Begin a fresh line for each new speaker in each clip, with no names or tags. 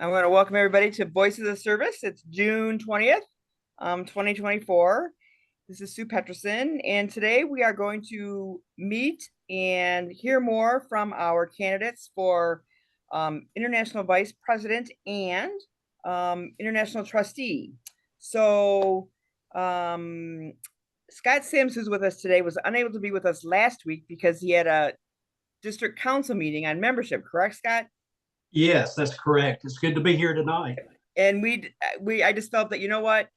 I want to welcome everybody to Voice of the Service. It's June 20th, 2024. This is Sue Peterson, and today we are going to meet and hear more from our candidates for International Vice President and International Trustee. So, Scott Sims, who's with us today, was unable to be with us last week because he had a district council meeting on membership, correct, Scott?
Yes, that's correct. It's good to be here tonight.
And I just felt that, you know what,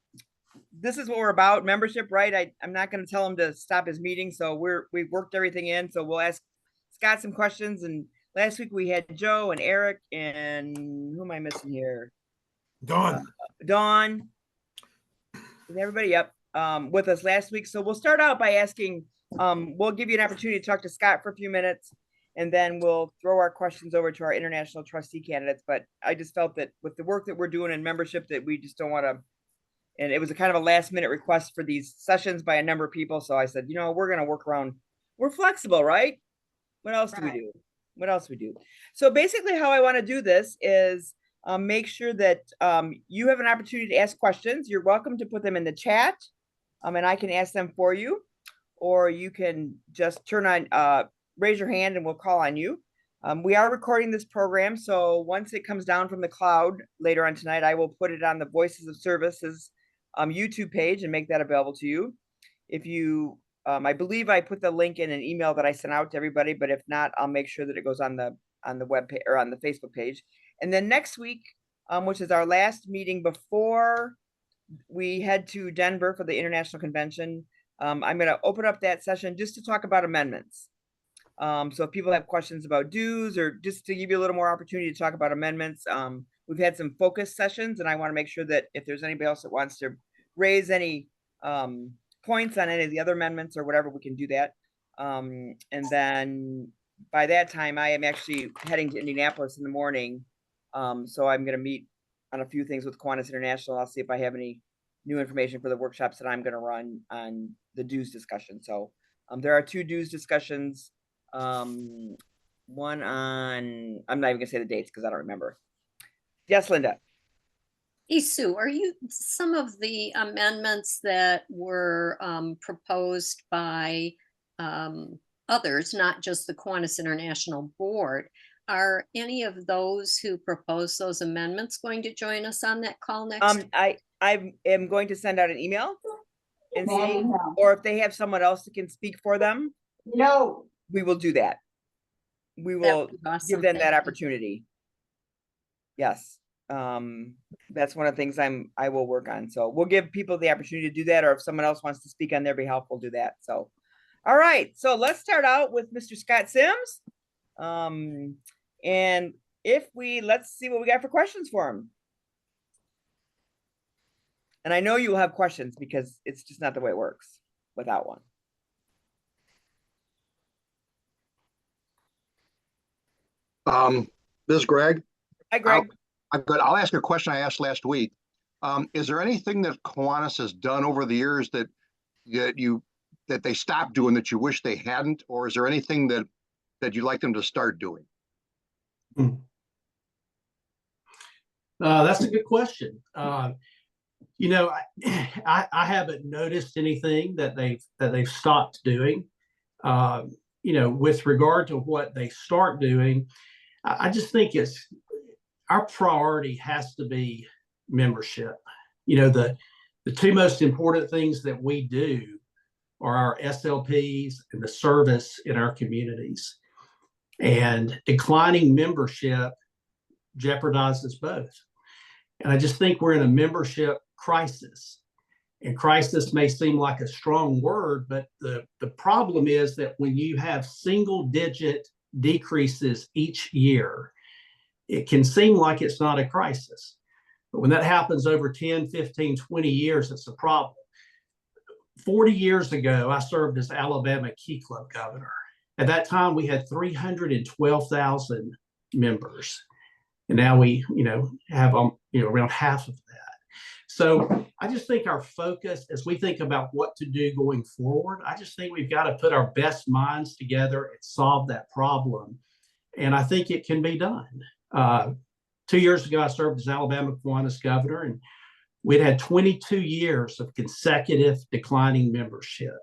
this is what we're about, membership, right? I'm not going to tell him to stop his meeting, so we've worked everything in. So we'll ask Scott some questions. And last week we had Joe and Eric and who am I missing here?
Dawn.
Dawn. Is everybody up with us last week? So we'll start out by asking. We'll give you an opportunity to talk to Scott for a few minutes, and then we'll throw our questions over to our international trustee candidates. But I just felt that with the work that we're doing in membership, that we just don't want to. And it was a kind of a last minute request for these sessions by a number of people. So I said, we're going to work around. We're flexible, right? What else do we do? What else we do? So basically how I want to do this is make sure that you have an opportunity to ask questions. You're welcome to put them in the chat and I can ask them for you, or you can just raise your hand and we'll call on you. We are recording this program, so once it comes down from the cloud later on tonight, I will put it on the Voices of Services YouTube page and make that available to you. If you, I believe I put the link in an email that I sent out to everybody, but if not, I'll make sure that it goes on the web page or on the Facebook page. And then next week, which is our last meeting before we head to Denver for the International Convention, I'm going to open up that session just to talk about amendments. So if people have questions about dues or just to give you a little more opportunity to talk about amendments, we've had some focus sessions, and I want to make sure that if there's anybody else that wants to raise any points on any of the other amendments or whatever, we can do that. And then by that time, I am actually heading to Indianapolis in the morning. So I'm going to meet on a few things with Kiwanis International. I'll see if I have any new information for the workshops that I'm going to run on the dues discussion. So there are two dues discussions. One on, I'm not even gonna say the dates because I don't remember. Yes, Linda.
Hey, Sue, are you some of the amendments that were proposed by others, not just the Kiwanis International Board, are any of those who proposed those amendments going to join us on that call next week?
I am going to send out an email and see, or if they have someone else that can speak for them.
No.
We will do that. We will give them that opportunity. Yes. That's one of the things I will work on. So we'll give people the opportunity to do that, or if someone else wants to speak on their behalf, we'll do that. So, all right. So let's start out with Mr. Scott Sims. And let's see what we got for questions for him. And I know you'll have questions because it's just not the way it works without one.
This is Greg.
Hi, Greg.
I'll ask a question I asked last week. Is there anything that Kiwanis has done over the years that they stopped doing that you wish they hadn't, or is there anything that you'd like them to start doing?
That's a good question. I haven't noticed anything that they've stopped doing. With regard to what they start doing, I just think our priority has to be membership. The two most important things that we do are our SLPs and the service in our communities. And declining membership jeopardizes both. And I just think we're in a membership crisis. And crisis may seem like a strong word, but the problem is that when you have single-digit decreases each year, it can seem like it's not a crisis. But when that happens over 10, 15, 20 years, it's a problem. 40 years ago, I served as Alabama Key Club governor. At that time, we had 312,000 members. And now we, have, around half of that. So I just think our focus, as we think about what to do going forward, I just think we've got to put our best minds together and solve that problem. And I think it can be done. 2 years ago, I served as Alabama Kiwanis governor, and we'd had 22 years of consecutive declining membership.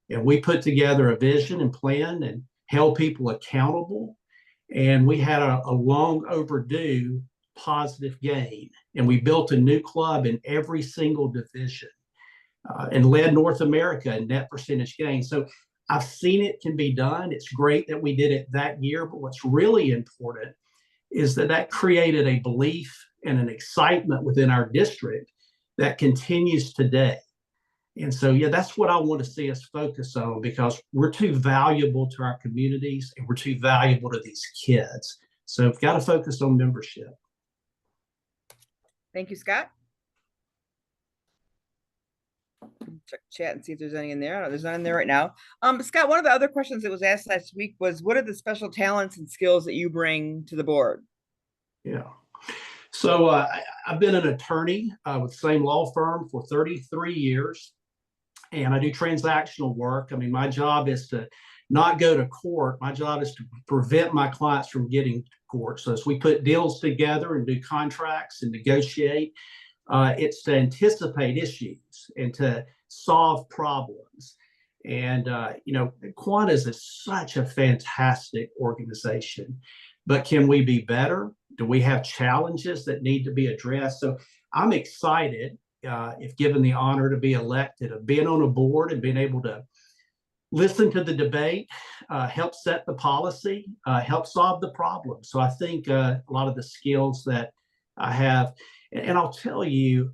And we put together a vision and plan and held people accountable. And we had a long overdue positive gain. And we built a new club in every single division and led North America in net percentage gain. So I've seen it can be done. It's great that we did it that year. But what's really important is that created a belief and an excitement within our district that continues today. And so, yeah, that's what I want to see us focus on, because we're too valuable to our communities and we're too valuable to these kids. So we've got to focus on membership.
Thank you, Scott. Check chat and see if there's any in there. No, there's none in there right now. Scott, one of the other questions that was asked last week was, what are the special talents and skills that you bring to the board?
Yeah. So I've been an attorney with the same law firm for 33 years, and I do transactional work. I mean, my job is to not go to court. My job is to prevent my clients from getting to court. So as we put deals together and do contracts and negotiate, it's to anticipate issues and to solve problems. And, Kiwanis is such a fantastic organization, but can we be better? Do we have challenges that need to be addressed? So I'm excited, if given the honor to be elected, of being on a board and being able to listen to the debate, help set the policy, help solve the problem. So I think a lot of the skills that I have, and I'll tell you,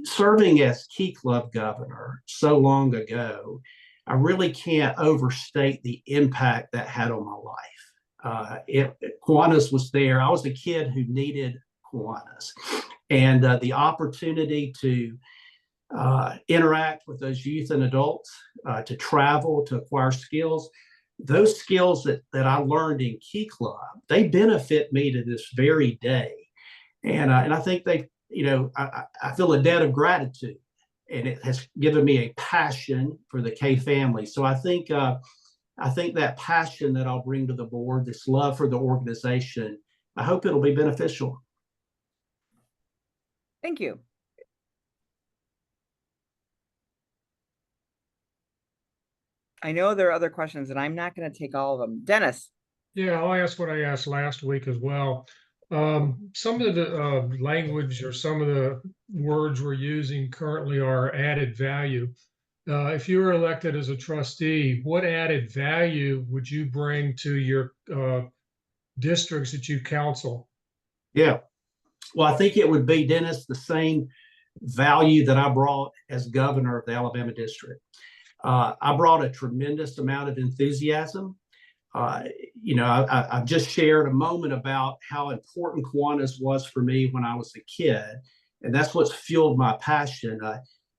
serving as Key Club governor so long ago, I really can't overstate the impact that had on my life. Kiwanis was there. I was a kid who needed Kiwanis, and the opportunity to interact with those youth and adults, to travel, to acquire skills, those skills that I learned in Key Club, they benefit me to this very day. And I think they, I feel a debt of gratitude, and it has given me a passion for the K family. So I think that passion that I'll bring to the board, this love for the organization, I hope it'll be beneficial.
Thank you. I know there are other questions, and I'm not going to take all of them. Dennis.
Yeah, I'll ask what I asked last week as well. Some of the language or some of the words we're using currently are added value. If you were elected as a trustee, what added value would you bring to your districts that you counsel?
Yeah. Well, I think it would be, Dennis, the same value that I brought as governor of the Alabama district. I brought a tremendous amount of enthusiasm. I've just shared a moment about how important Kiwanis was for me when I was a kid, and that's what's fueled my passion.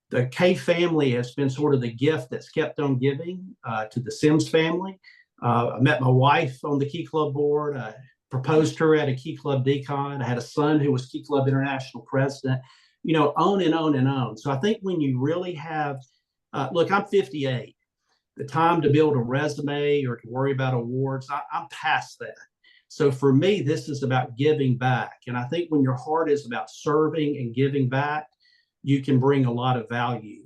The K family has been sort of the gift that's kept on giving to the Sims family. I met my wife on the Key Club board. I proposed her at a Key Club decon. I had a son who was Key Club international president, on and on and on. So I think when you really have, look, I'm 58. The time to build a resume or to worry about awards, I'm past that. So for me, this is about giving back. And I think when your heart is about serving and giving back, you can bring a lot of value.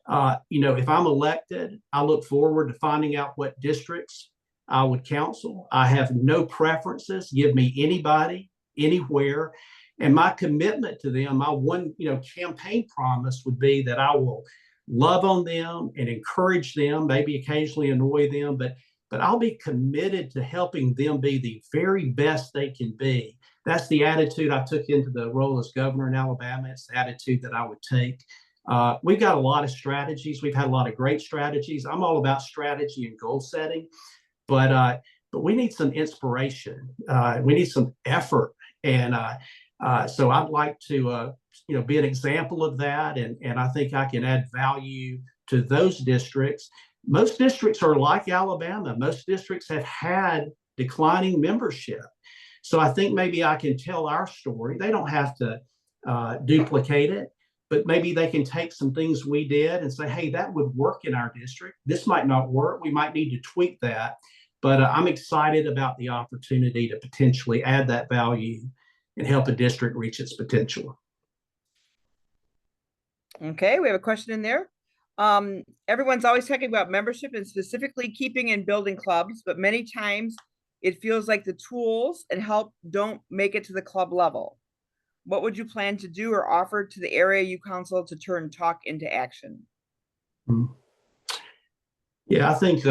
If I'm elected, I look forward to finding out what districts I would counsel. I have no preferences. Give me anybody, anywhere. And my commitment to them, my one, campaign promise would be that I will love on them and encourage them, maybe occasionally annoy them, but I'll be committed to helping them be the very best they can be. That's the attitude I took into the role as governor in Alabama. It's the attitude that I would take. We've got a lot of strategies. We've had a lot of great strategies. I'm all about strategy and goal setting, but we need some inspiration. We need some effort. And so I'd like to be an example of that. And I think I can add value to those districts. Most districts are like Alabama. Most districts have had declining membership. So I think maybe I can tell our story. They don't have to duplicate it, but maybe they can take some things we did and say, hey, that would work in our district. This might not work. We might need to tweak that. But I'm excited about the opportunity to potentially add that value and help a district reach its potential.
Okay, we have a question in there. Everyone's always talking about membership and specifically keeping and building clubs, but many times it feels like the tools and help don't make it to the club level. What would you plan to do or offer to the area you counsel to turn talk into action?
Yeah, I think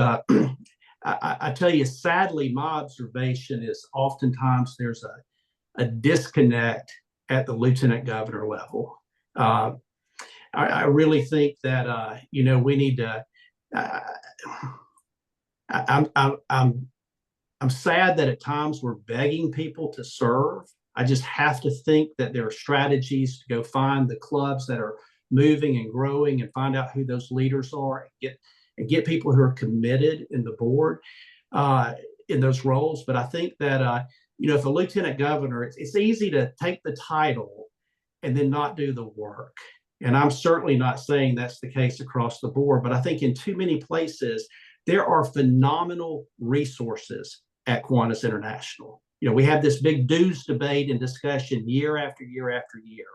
I tell you, sadly, my observation is oftentimes there's a disconnect at the lieutenant governor level. I really think that we need to. I'm sad that at times we're begging people to serve. I just have to think that there are strategies to go find the clubs that are moving and growing and find out who those leaders are and get people who are committed in the board in those roles. But I think that if a lieutenant governor, it's easy to take the title and then not do the work. And I'm certainly not saying that's the case across the board, but I think in too many places, there are phenomenal resources at Kiwanis International. We have this big dues debate and discussion year after year after year.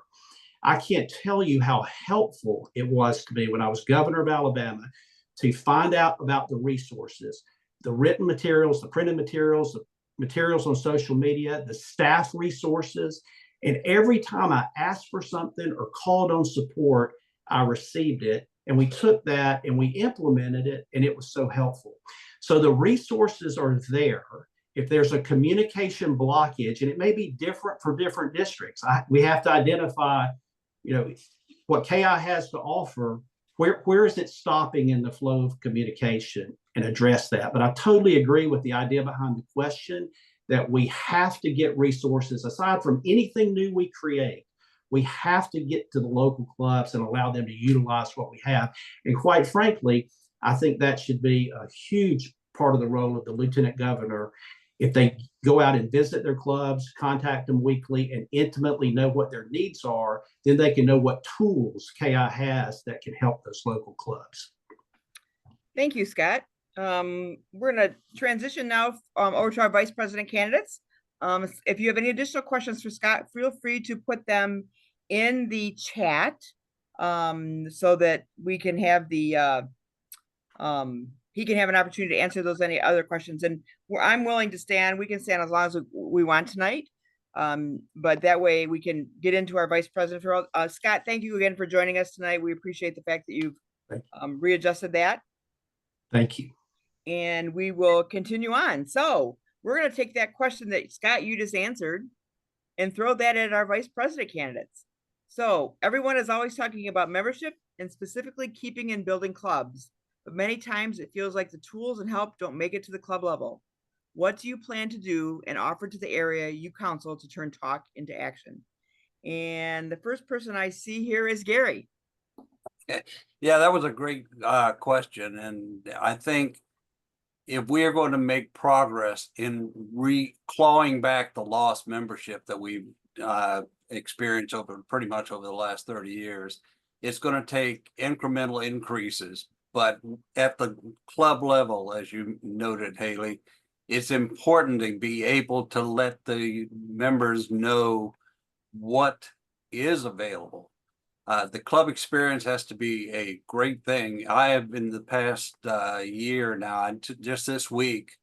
I can't tell you how helpful it was to me when I was governor of Alabama to find out about the resources, the written materials, the printed materials, the materials on social media, the staff resources. And every time I asked for something or called on support, I received it. And we took that and we implemented it, and it was so helpful. So the resources are there. If there's a communication blockage, and it may be different for different districts, we have to identify, what KI has to offer. Where is it stopping in the flow of communication, and address that? But I totally agree with the idea behind the question that we have to get resources aside from anything new we create. We have to get to the local clubs and allow them to utilize what we have. And quite frankly, I think that should be a huge part of the role of the lieutenant governor. If they go out and visit their clubs, contact them weekly, and intimately know what their needs are, then they can know what tools KI has that can help those local clubs.
Thank you, Scott. We're going to transition now over to our vice president candidates. If you have any additional questions for Scott, feel free to put them in the chat so that we can have the he can have an opportunity to answer those any other questions. And I'm willing to stand. We can stand as long as we want tonight. But that way we can get into our vice president role. Scott, thank you again for joining us tonight. We appreciate the fact that you've readjusted that.
Thank you.
And we will continue on. So we're going to take that question that Scott, you just answered, and throw that at our vice president candidates. So everyone is always talking about membership and specifically keeping and building clubs. But many times it feels like the tools and help don't make it to the club level. What do you plan to do and offer to the area you counsel to turn talk into action? And the first person I see here is Gary.
Yeah, that was a great question. And I think if we are going to make progress in clawing back the lost membership that we've experienced pretty much over the last 30 years, it's going to take incremental increases. But at the club level, as you noted, Haley, it's important to be able to let the members know what is available. The club experience has to be a great thing. I have in the past year now, just this week,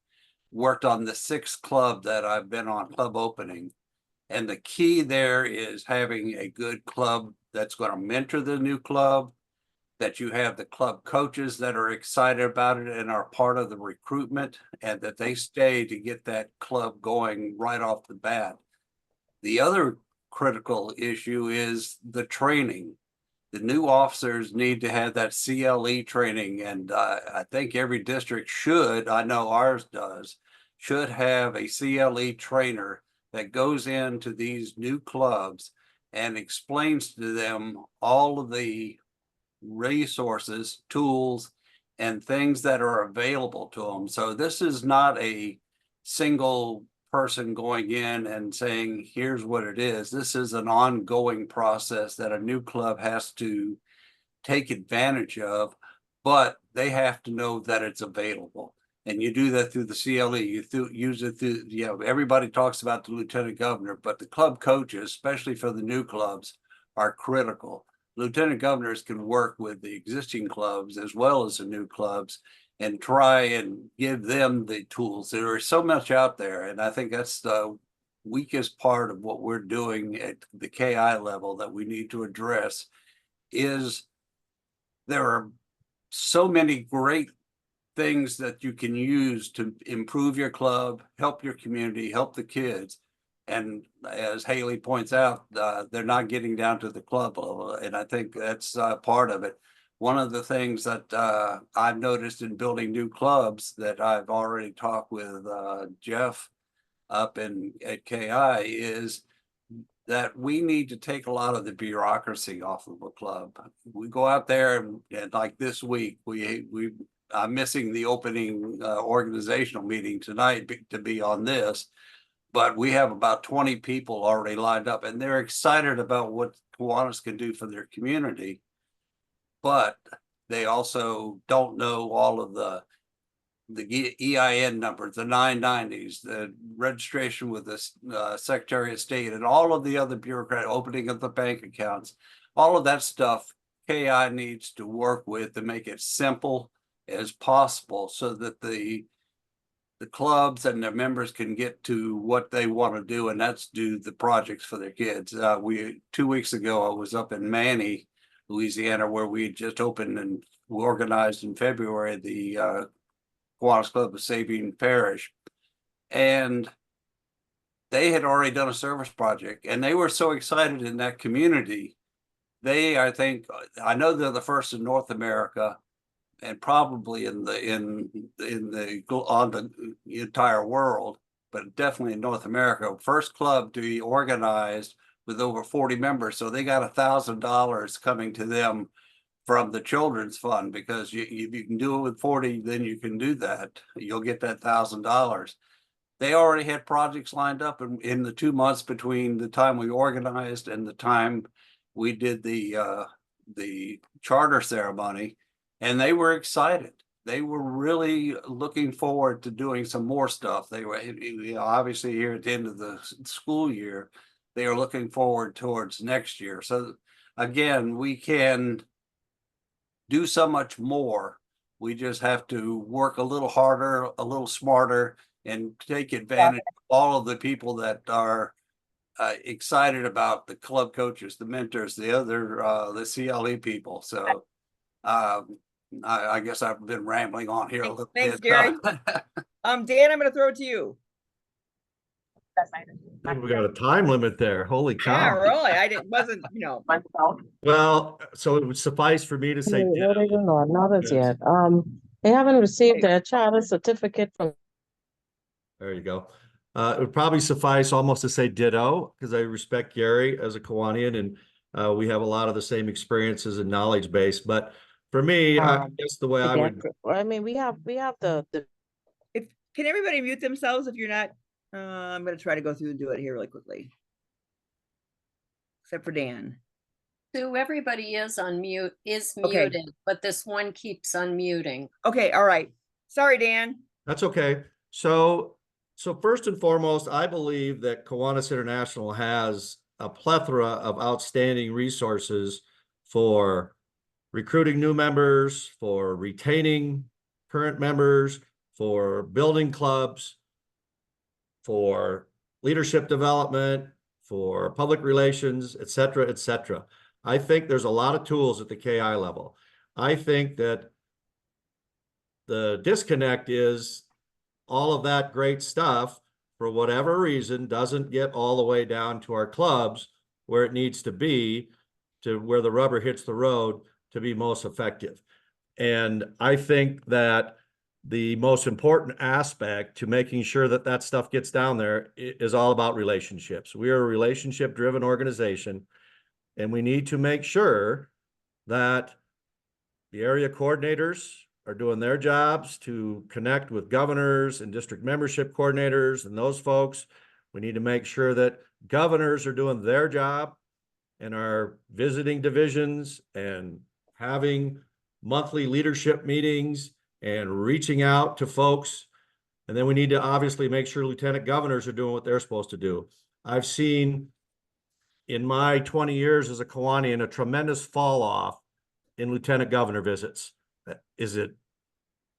worked on the 6th club that I've been on club opening. And the key there is having a good club that's going to mentor the new club, that you have the club coaches that are excited about it and are part of the recruitment, and that they stay to get that club going right off the bat. The other critical issue is the training. The new officers need to have that CLE training, and I think every district should, I know ours does, should have a CLE trainer that goes into these new clubs and explains to them all of the resources, tools, and things that are available to them. So this is not a single person going in and saying, here's what it is. This is an ongoing process that a new club has to take advantage of, but they have to know that it's available. And you do that through the CLE, use it through, everybody talks about the lieutenant governor, but the club coaches, especially for the new clubs, are critical. Lieutenant governors can work with the existing clubs as well as the new clubs and try and give them the tools. There is so much out there, and I think that's the weakest part of what we're doing at the KI level that we need to address. Is there are so many great things that you can use to improve your club, help your community, help the kids. And as Haley points out, they're not getting down to the club level. And I think that's part of it. One of the things that I've noticed in building new clubs that I've already talked with Jeff up at KI is that we need to take a lot of the bureaucracy off of a club. We go out there and like this week, I'm missing the opening organizational meeting tonight to be on this, but we have about 20 people already lined up and they're excited about what Kiwanis can do for their community. But they also don't know all of the EIN numbers, the 990s, the registration with the Secretary of State, and all of the other bureaucrat opening of the bank accounts. All of that stuff KI needs to work with to make it simple as possible so that the clubs and their members can get to what they want to do, and that's do the projects for their kids. 2 weeks ago, I was up in Manny, Louisiana, where we just opened and organized in February the Kiwanis Club of Sabine Parish, and they had already done a service project, and they were so excited in that community. I think, I know they're the first in North America, and probably on the entire world, but definitely in North America, first club to be organized with over 40 members. So they got $1,000 coming to them from the children's fund, because if you can do it with 40, then you can do that. You'll get that $1,000. They already had projects lined up in the 2 months between the time we organized and the time we did the charter ceremony, and they were excited. They were really looking forward to doing some more stuff. They were, obviously here at the end of the school year, they are looking forward towards next year. So again, we can do so much more. We just have to work a little harder, a little smarter, and take advantage of all of the people that are excited about the club coaches, the mentors, the CLE people. So I guess I've been rambling on here a little
Thanks,
bit.
Gary. Dan, I'm going to throw it to you.
I think we got a time limit there. Holy
Yeah,
cow.
really. Wasn't,
Well, so it would suffice for me to say,
What are you not? Not as
Yes.
yet. They haven't received their charter certificate from.
there you go. It would probably suffice almost to say ditto, because I respect Gary as a Kiwanian, and we have a lot of the same experiences and knowledge base. But for me, I guess the way I would.
I mean, we have the.
Can everybody mute themselves if you're not? I'm going to try to go through and do it here really quickly. Except for Dan.
So everybody is muted,
Okay.
but this one keeps unmuting.
Okay, all right. Sorry, Dan.
That's okay. So first and foremost, I believe that Kiwanis International has a plethora of outstanding resources for recruiting new members, for retaining current members, for building clubs, for leadership development, for public relations, et cetera, et cetera. I think there's a lot of tools at the KI level. I think that the disconnect is all of that great stuff, for whatever reason, doesn't get all the way down to our clubs where it needs to be, to where the rubber hits the road to be most effective. And I think that the most important aspect to making sure that that stuff gets down there is all about relationships. We are a relationship-driven organization, and we need to make sure that the area coordinators are doing their jobs to connect with governors and district membership coordinators and those folks. We need to make sure that governors are doing their job and are visiting divisions and having monthly leadership meetings and reaching out to folks. And then we need to obviously make sure lieutenant governors are doing what they're supposed to do. I've seen in my 20 years as a Kiwanian a tremendous fall off in lieutenant governor visits. Is it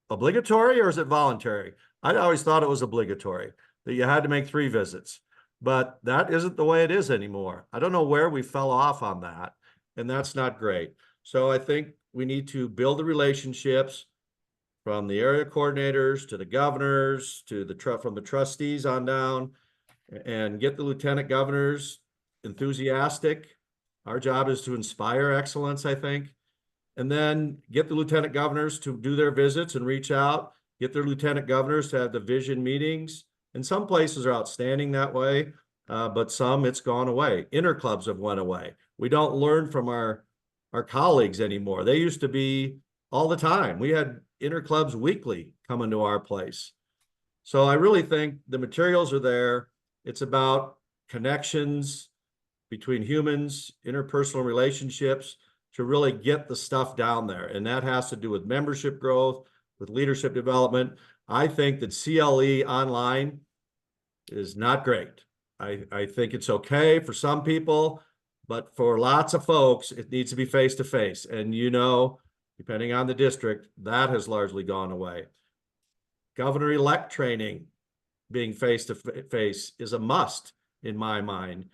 obligatory or is it voluntary? I always thought it was obligatory, that you had to make 3 visits, but that isn't the way it is anymore. I don't know where we fell off on that, and that's not great. So I think we need to build the relationships from the area coordinators to the governors to from the trustees on down, and get the lieutenant governors enthusiastic. Our job is to inspire excellence, I think. And then get the lieutenant governors to do their visits and reach out, get their lieutenant governors to have the vision meetings. And some places are outstanding that way, but some it's gone away. Interclubs have went away. We don't learn from our colleagues anymore. They used to be all the time. We had interclubs weekly coming to our place. So I really think the materials are there. It's about connections between humans, interpersonal relationships, to really get the stuff down there. And that has to do with membership growth, with leadership development. I think that CLE online is not great. I think it's okay for some people, but for lots of folks, it needs to be face-to-face. And depending on the district, that has largely gone away. Governor-elect training being face-to-face is a must in my mind.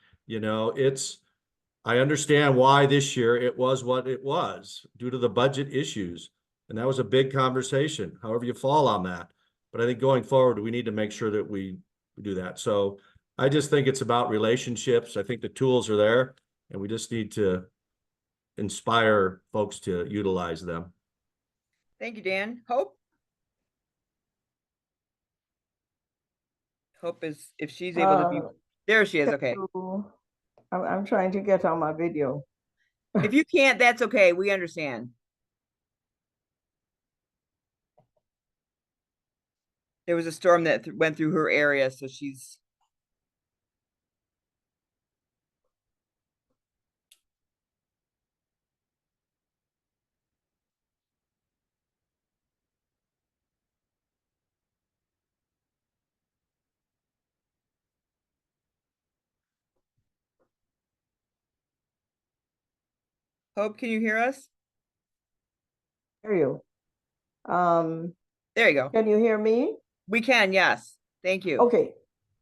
I understand why this year it was what it was due to the budget issues. And that was a big conversation, however you fall on that. But I think going forward, we need to make sure that we do that. So I just think it's about relationships. I think the tools are there, and we just need to inspire folks to utilize them.
Thank you, Dan. Hope? Hope is, if she's able to be, there she is, okay.
I'm trying to get on my video.
If you can't, that's okay. We understand. There was a storm that went through her area, so she's. Hope, can you hear us?
Hear you.
There you go.
Can you hear me?
We can, yes. Thank you.
Okay.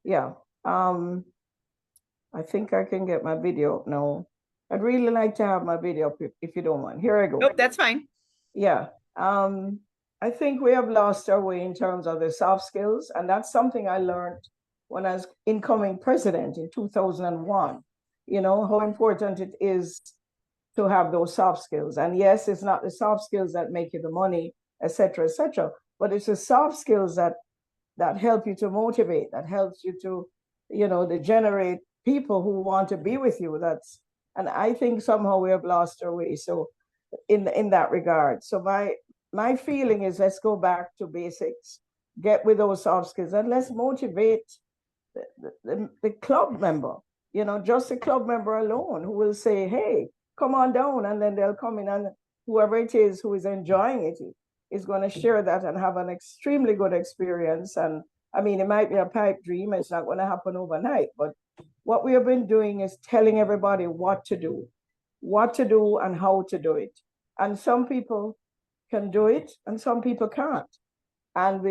Yeah. I think I can get my video up now. I'd really like to have my video up if you don't mind. Here I go.
Nope, that's fine.
Yeah. I think we have lost our way in terms of the soft skills, and that's something I learned when I was incoming president in 2001. How important it is to have those soft skills. And yes, it's not the soft skills that make you the money, et cetera, but it's the soft skills that help you to motivate, that helps you to, to generate people who want to be with you. And I think somehow we have lost our way. So in that regard, so my feeling is, let's go back to basics, get with those soft skills, and let's motivate the club member, just the club member alone, who will say, hey, come on down, and then they'll come in, and whoever it is who is enjoying it is going to share that and have an extremely good experience. And I mean, it might be a pipe dream, it's not going to happen overnight, but what we have been doing is telling everybody what to do and how to do it. And some people can do it and some people can't. And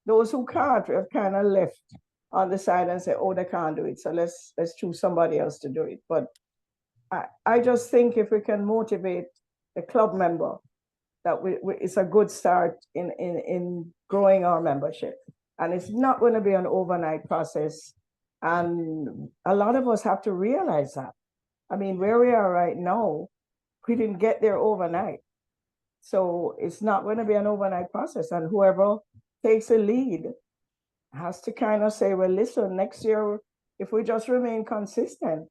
those who can't, we have kind of left on the side and say, oh, they can't do it, so let's choose somebody else to do it. But I just think if we can motivate the club member, that it's a good start in growing our membership. And it's not going to be an overnight process. And a lot of us have to realize that. I mean, where we are right now, we didn't get there overnight. So it's not going to be an overnight process. And whoever takes a lead has to kind of say, well, listen, next year, if we just remain consistent,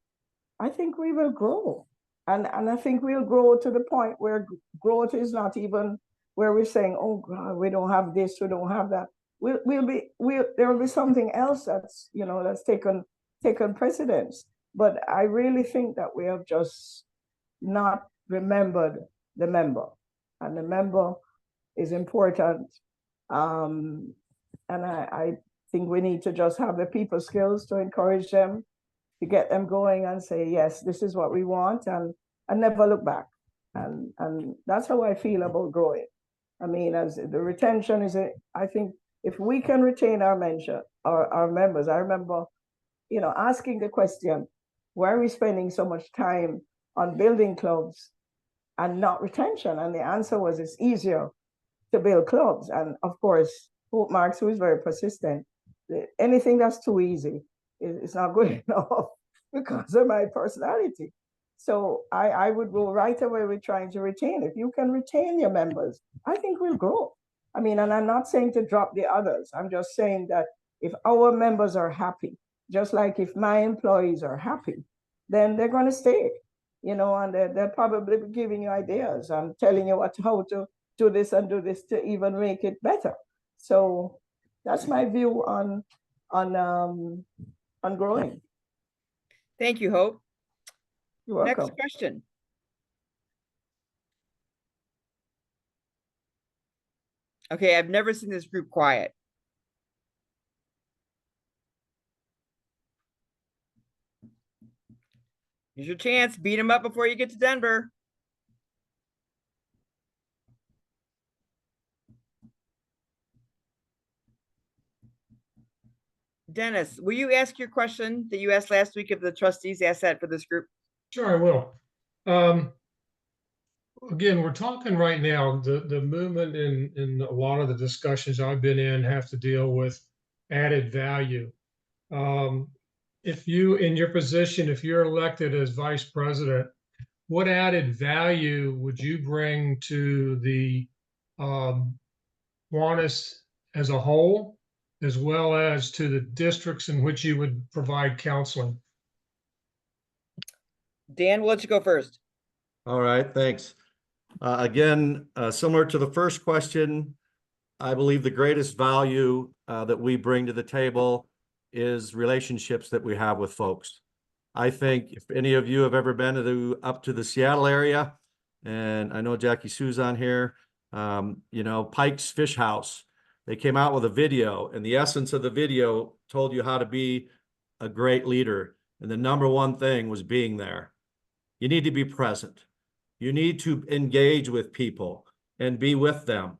I think we will grow. And I think we'll grow to the point where growth is not even where we're saying, oh God, we don't have this, we don't have that. There will be something else that's, that's taken precedence. But I really think that we have just not remembered the member. And the member is important. And I think we need to just have the people skills to encourage them, to get them going and say, yes, this is what we want, and never look back. And that's how I feel about growing. I mean, as the retention is, I think if we can retain our members, I remember, asking the question, why are we spending so much time on building clubs and not retention? And the answer was, it's easier to build clubs. And of course, Hope Marks, who is very persistent, anything that's too easy is not good enough because of my personality. So I would go right away with trying to retain. If you can retain your members, I think we'll grow. I mean, and I'm not saying to drop the others. I'm just saying that if our members are happy, just like if my employees are happy, then they're going to stay, and they'll probably be giving you ideas and telling you how to do this and do this to even make it better. So that's my view on growing.
Thank you, Hope.
You're welcome.
Next question. Okay, I've never seen this group quiet. Here's your chance. Beat them up before you get to Denver. Dennis, will you ask your question that you asked last week of the trustees asset for this group?
Sure, I will. Again, we're talking right now, the movement in a lot of the discussions I've been in have to deal with added value. If you, in your position, if you're elected as vice president, what added value would you bring to the Kiwanis as a whole, as well as to the districts in which you would provide counseling?
Dan, we'll let you go first.
All right, thanks. Again, similar to the first question, I believe the greatest value that we bring to the table is relationships that we have with folks. I think if any of you have ever been up to the Seattle area, and I know Jackie Sue's on here, Pike's Fish House, they came out with a video, and the essence of the video told you how to be a great leader. And the number one thing was being there. You need to be present. You need to engage with people and be with them.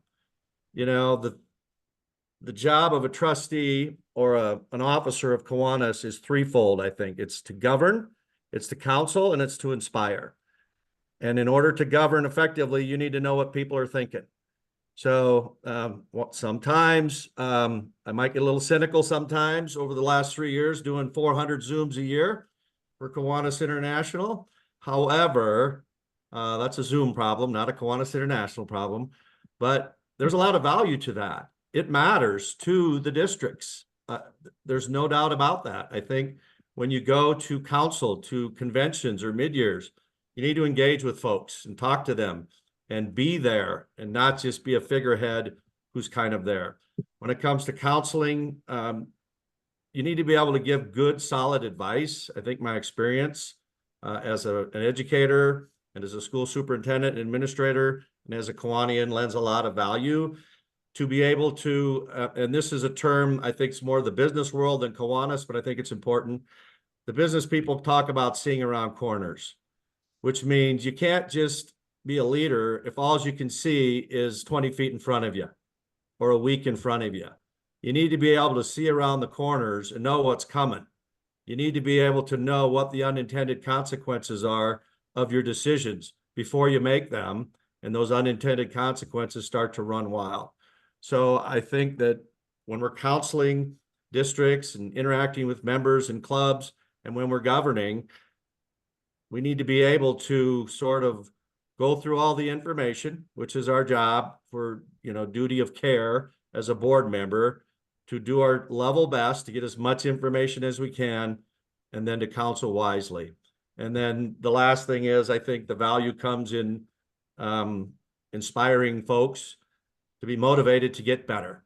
The job of a trustee or an officer of Kiwanis is threefold, I think. It's to govern, it's to counsel, and it's to inspire. And in order to govern effectively, you need to know what people are thinking. So sometimes I might get a little cynical sometimes over the last 3 years doing 400 Zooms a year for Kiwanis International. However, that's a Zoom problem, not a Kiwanis International problem. But there's a lot of value to that. It matters to the districts. There's no doubt about that. I think when you go to council, to conventions or mid-years, you need to engage with folks and talk to them and be there and not just be a figurehead who's kind of there. When it comes to counseling, you need to be able to give good, solid advice. I think my experience as an educator and as a school superintendent and administrator and as a Kiwanian lends a lot of value to be able to, and this is a term I think is more the business world than Kiwanis, but I think it's important. The business people talk about seeing around corners, which means you can't just be a leader if all you can see is 20 feet in front of you or a week in front of you. You need to be able to see around the corners and know what's coming. You need to be able to know what the unintended consequences are of your decisions before you make them, and those unintended consequences start to run wild. So I think that when we're counseling districts and interacting with members and clubs, and when we're governing, we need to be able to sort of go through all the information, which is our job for, duty of care as a board member, to do our level best to get as much information as we can, and then to counsel wisely. And then the last thing is, I think the value comes in inspiring folks to be motivated to get better.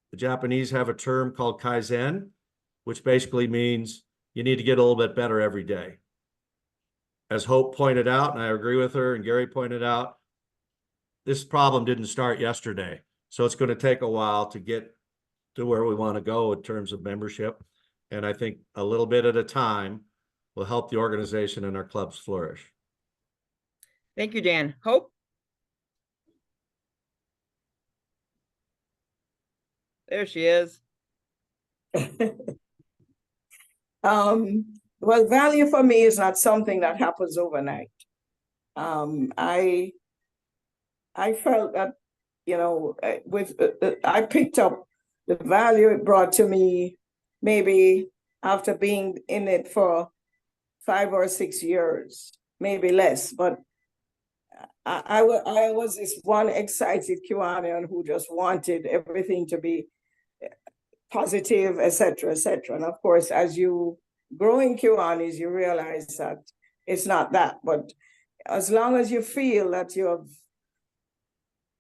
The Japanese have a term called Kaizen, which basically means you need to get a little bit better every day. As Hope pointed out, and I agree with her, and Gary pointed out, this problem didn't start yesterday. So it's going to take a while to get to where we want to go in terms of membership. And I think a little bit at a time will help the organization and our clubs flourish.
Thank you, Dan. Hope? There she is.
Well, value for me is not something that happens overnight. I felt that, you know, I picked up the value it brought to me maybe after being in it for 5 or 6 years, maybe less, but I was this one excited Kiwanian who just wanted everything to be positive, etc., etc. And of course, as you grow in Kiwanis, you realize that it's not that. But as long as you feel that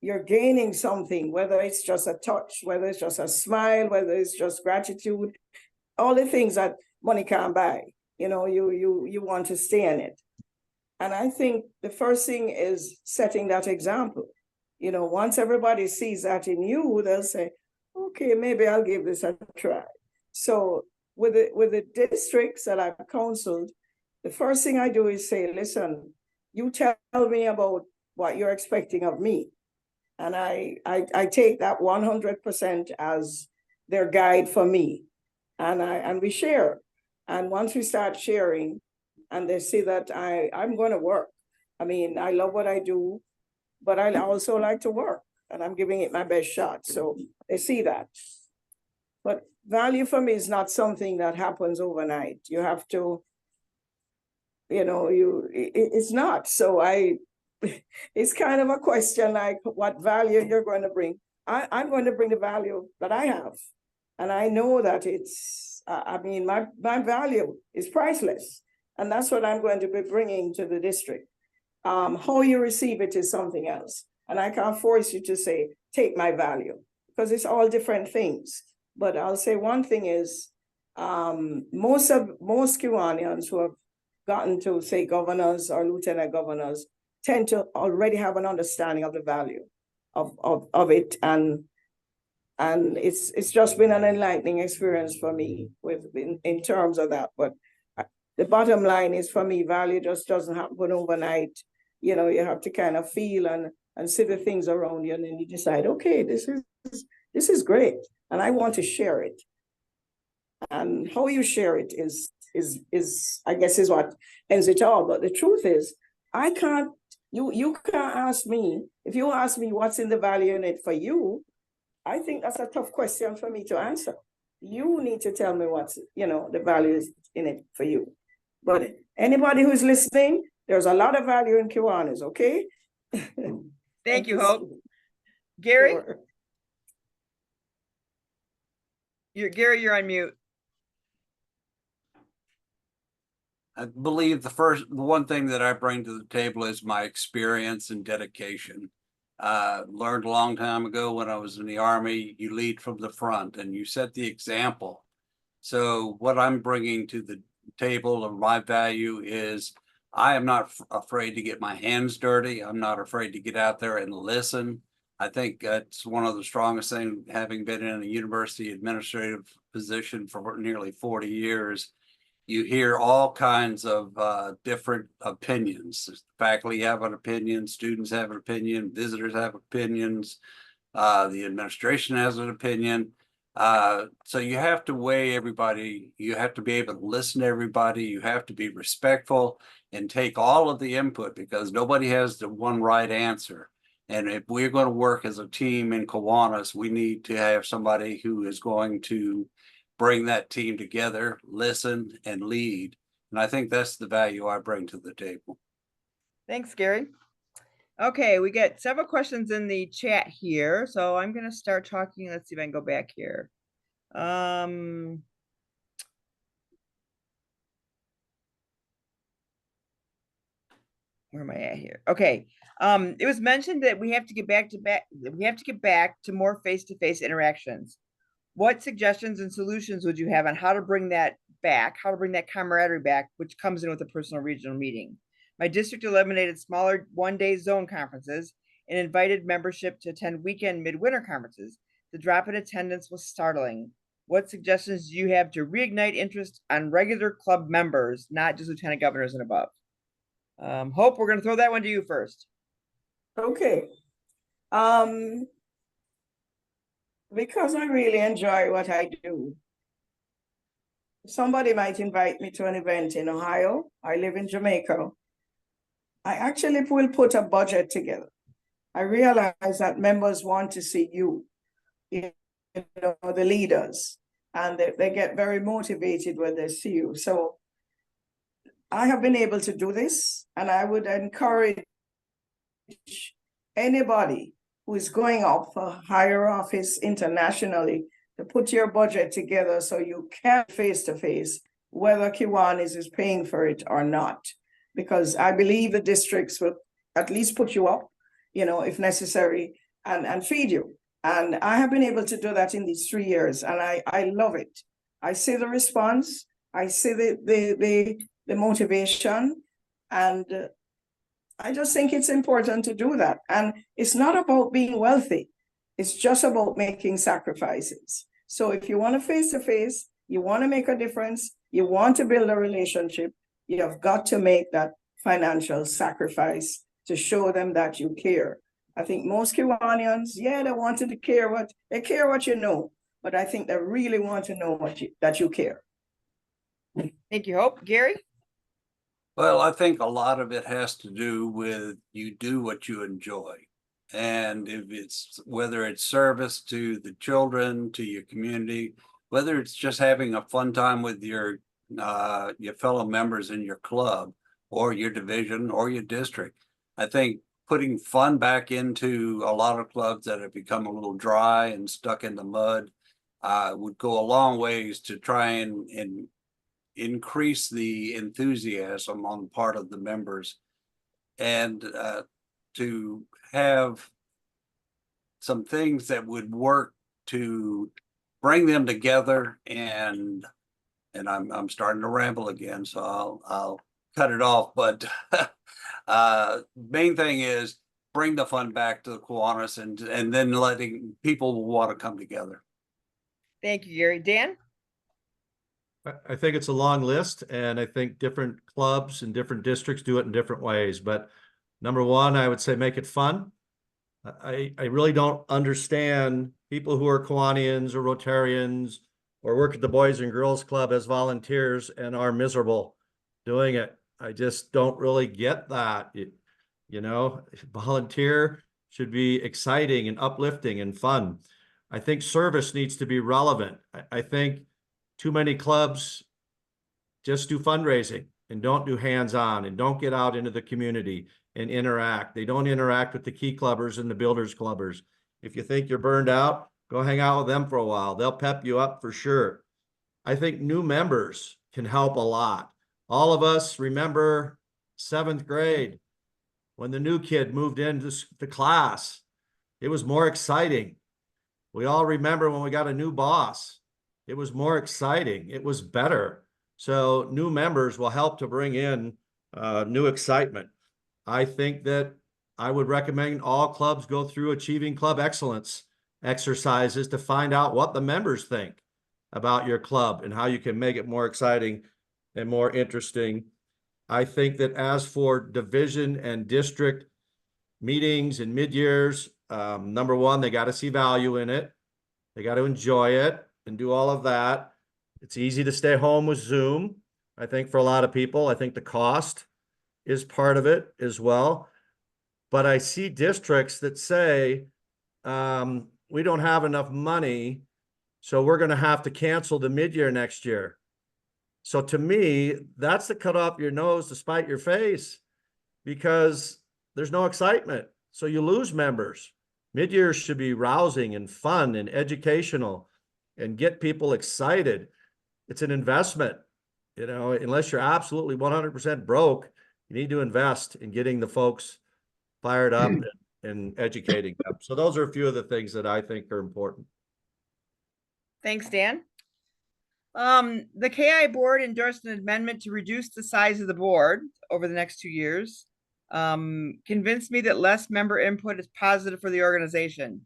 you're gaining something, whether it's just a touch, whether it's just a smile, whether it's just gratitude, all the things that money can't buy, you know, you want to stay in it. And I think the first thing is setting that example. You know, once everybody sees that in you, they'll say, okay, maybe I'll give this a try. So with the districts that I've counseled, the first thing I do is say, listen, you tell me about what you're expecting of me. And I take that 100% as their guide for me. And we share. And once we start sharing and they see that I'm going to work. I mean, I love what I do, but I also like to work and I'm giving it my best shot. So they see that. But value for me is not something that happens overnight. You have to, you know, it's not. So it's kind of a question like what value you're going to bring. I'm going to bring the value that I have. And I know that it's, I mean, my value is priceless. And that's what I'm going to be bringing to the district. How you receive it is something else. And I can't force you to say, take my value, because it's all different things. But I'll say one thing is, most Kiwanians who have gotten to, say, governors or lieutenant governors tend to already have an understanding of the value of it. And it's just been an enlightening experience for me in terms of that. But the bottom line is, for me, value just doesn't happen overnight. You know, you have to kind of feel and see the things around you, and then you decide, okay, this is great, and I want to share it. And how you share it is I guess is what ends it all. But the truth is, I can't. You can't ask me. If you ask me what's in the value in it for you, I think that's a tough question for me to answer. You need to tell me what's, you know, the value is in it for you. But anybody who's listening, there's a lot of value in Kiwanis, okay?
Thank you, Hope. Gary? Sure. Gary, you're on mute.
I believe the one thing that I bring to the table is my experience and dedication. Learned a long time ago when I was in the Army, you lead from the front and you set the example. So what I'm bringing to the table of my value is I am not afraid to get my hands dirty. I'm not afraid to get out there and listen. I think that's one of the strongest things, having been in a university administrative position for nearly 40 years. You hear all kinds of different opinions. Faculty have an opinion, students have an opinion, visitors have opinions, the administration has an opinion. So you have to weigh everybody. You have to be able to listen to everybody. You have to be respectful and take all of the input, because nobody has the one right answer. And if we're going to work as a team in Kiwanis, we need to have somebody who is going to bring that team together, listen, and lead. And I think that's the value I bring to the table.
Thanks, Gary. Okay, we get several questions in the chat here. So I'm going to start talking. Let's see if I can go back here. Where am I at here? Okay. It was mentioned that we have to get back to more face-to-face interactions. What suggestions and solutions would you have on how to bring that back, how to bring that camaraderie back, which comes in with a personal regional meeting? My district eliminated smaller one-day zone conferences and invited membership to attend weekend midwinter conferences. The drop in attendance was startling. What suggestions do you have to reignite interest on regular club members, not just lieutenant governors and above? Hope, we're going to throw that one to you first.
Okay. Because I really enjoy what I do, somebody might invite me to an event in Ohio. I live in Jamaica. I actually will put a budget together. I realize that members want to see you, the leaders, and they get very motivated when they see you. So I have been able to do this, and I would encourage anybody who is going up for higher office internationally to put your budget together so you can face to face whether Kiwanis is paying for it or not. Because I believe the districts will at least put you up, if necessary, and feed you. And I have been able to do that in these 3 years, and I love it. I see the response, I see the motivation, and I just think it's important to do that. And it's not about being wealthy. It's just about making sacrifices. So if you want to face-to-face, you want to make a difference, you want to build a relationship, you have got to make that financial sacrifice to show them that you care. I think most Kiwanians, they wanted to care what you know, but I think they really want to know that you care.
Thank you, Hope. Gary?
Well, I think a lot of it has to do with you do what you enjoy. And if it's, whether it's service to the children, to your community, whether it's just having a fun time with your fellow members in your club or your division or your district, I think putting fun back into a lot of clubs that have become a little dry and stuck in the mud would go a long ways to try and increase the enthusiasm on the part of the members, and to have some things that would work to bring them together. And I'm starting to ramble again, so I'll cut it off. But main thing is bring the fun back to the Kiwanis, and then letting people want to come together.
Thank you, Gary. Dan?
I think it's a long list, and I think different clubs and different districts do it in different ways. But number one, I would say make it fun. I really don't understand people who are Kiwanians or Rotarians or work at the Boys and Girls Club as volunteers and are miserable doing it. I just don't really get that. Volunteer should be exciting and uplifting and fun. I think service needs to be relevant. I think too many clubs just do fundraising and don't do hands-on and don't get out into the community and interact. They don't interact with the key clubbers and the builders clubbers. If you think you're burned out, go hang out with them for a while. They'll pep you up for sure. I think new members can help a lot. All of us remember 7th grade when the new kid moved into the class. It was more exciting. We all remember when we got a new boss. It was more exciting. It was better. So new members will help to bring in new excitement. I think that I would recommend all clubs go through Achieving Club Excellence exercises to find out what the members think about your club and how you can make it more exciting and more interesting. I think that as for division and district meetings and mid-years, number one, they got to see value in it. They got to enjoy it and do all of that. It's easy to stay home with Zoom. I think for a lot of people, I think the cost is part of it as well. But I see districts that say, we don't have enough money, so we're going to have to cancel the mid-year next year. So to me, that's to cut off your nose to spite your face, because there's no excitement. So you lose members. Mid-years should be rousing and fun and educational and get people excited. It's an investment. Unless you're absolutely 100% broke, you need to invest in getting the folks fired up and educating them. So those are a few of the things that I think are important.
Thanks, Dan. The KI board endorsed an amendment to reduce the size of the board over the next 2 years. Convince me that less member input is positive for the organization.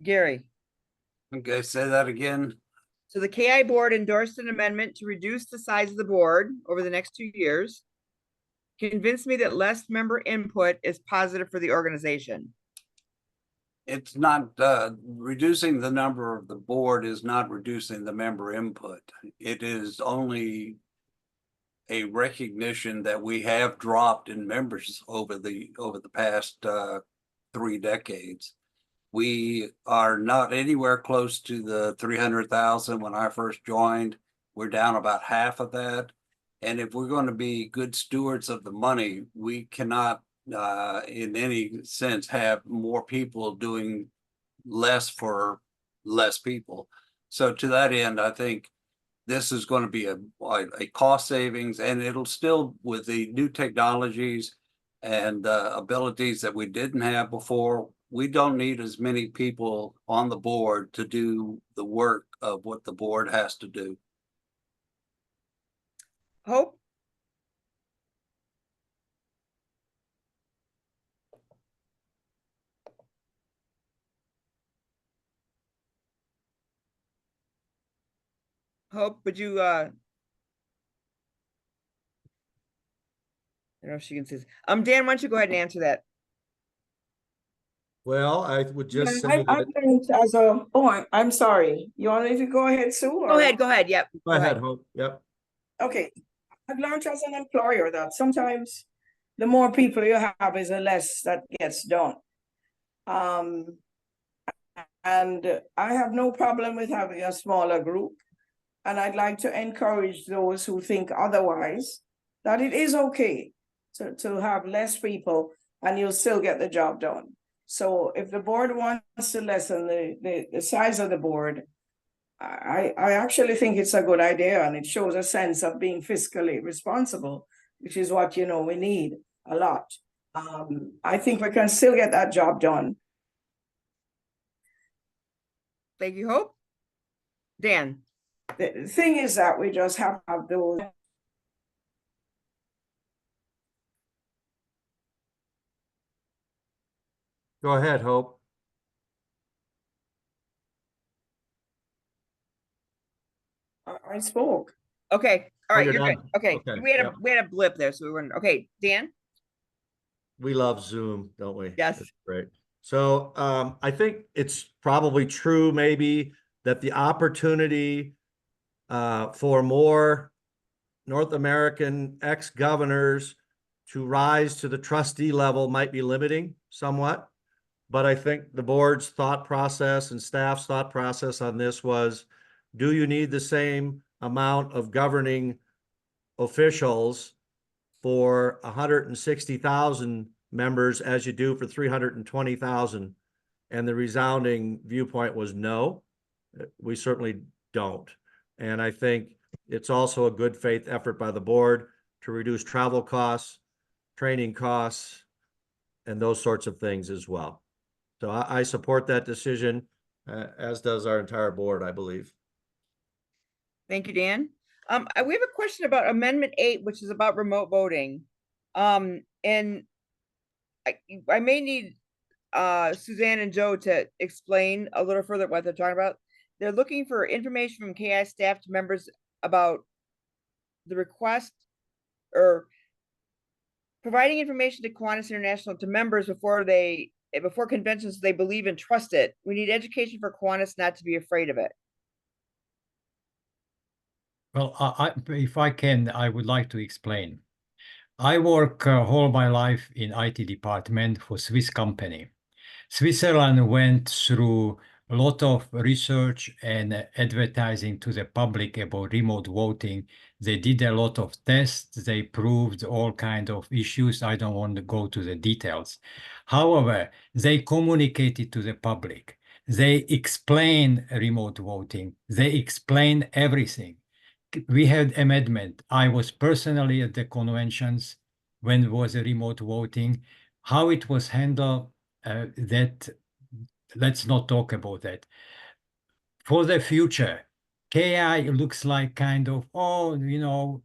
Gary.
Okay, say that again.
So the KI board endorsed an amendment to reduce the size of the board over the next 2 years. Convince me that less member input is positive for the organization.
It's not, reducing the number of the board is not reducing the member input. It is only a recognition that we have dropped in members over the past 3 decades. We are not anywhere close to the 300,000 when I first joined. We're down about half of that. And if we're going to be good stewards of the money, we cannot in any sense have more people doing less for less people. So to that end, I think this is going to be a cost savings, and it'll still, with the new technologies and abilities that we didn't have before, we don't need as many people on the board to do the work of what the board has to do.
Hope. Hope, would you I don't know if she can see this. Dan, why don't you go ahead and answer that?
Well, I would just say
I
that,
think as a, oh, I'm sorry. You want me to go ahead, Sue?
Go
or-
ahead, go ahead. Yep.
go ahead, Hope. Yep.
Okay, I've learned as an employer that sometimes the more people you have is the less that gets done. And I have no problem with having a smaller group. And I'd like to encourage those who think otherwise, that it is okay to have less people and you'll still get the job done. So if the board wants to lessen the size of the board, I actually think it's a good idea, and it shows a sense of being fiscally responsible, which is what, you know, we need a lot. I think we can still get that job done.
Thank you, Hope. Dan.
The thing is that we just have those.
Go ahead, Hope.
I spoke.
Okay. All right,
you're
you're good.
done?
Okay.
Okay,
We had
yep.
we had a blip there, so we weren't okay. Dan.
We love Zoom, don't we?
Yes.
That's great. So I think it's probably true maybe that the opportunity for more North American ex-governors to rise to the trustee level might be limiting somewhat. But I think the board's thought process and staff's thought process on this was, do you need the same amount of governing officials for 160,000 members as you do for 320,000? And the resounding viewpoint was no, we certainly don't. And I think it's also a good faith effort by the board to reduce travel costs, training costs, and those sorts of things as well. So I support that decision, as does our entire board, I believe.
Thank you, Dan. We have a question about Amendment 8, which is about remote voting. And I may need Suzanne and Joe to explain a little further what they're talking about. They're looking for information from KI staff to members about the request, or providing information to Kiwanis International to members before conventions they believe and trust it. We need education for Kiwanis not to be afraid of it.
Well, if I can, I would like to explain. I work all my life in IT department for Swiss company. Switzerland went through a lot of research and advertising to the public about remote voting. They did a lot of tests. They proved all kinds of issues. I don't want to go to the details. However, they communicated to the public. They explain remote voting. They explain everything. We had amendment. I was personally at the conventions when it was a remote voting. How it was handled, that let's not talk about that. For the future, KI looks like kind of, oh, you know,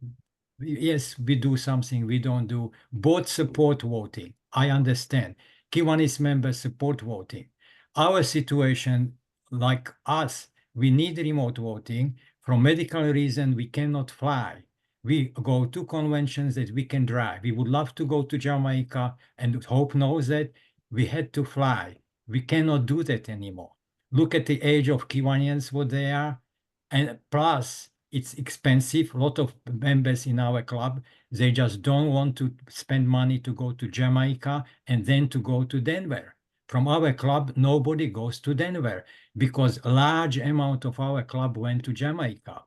Yes, we do something, we don't do. Both support voting. I understand. Kiwanis members support voting. Our situation, like us, we need remote voting. For medical reason, we cannot fly. We go to conventions that we can drive. We would love to go to Jamaica, and Hope knows that we had to fly. We cannot do that anymore. Look at the age of Kiwanians, what they are. And plus, it's expensive. A lot of members in our club, they just don't want to spend money to go to Jamaica and then to go to Denver. From our club, nobody goes to Denver because a large amount of our club went to Jamaica.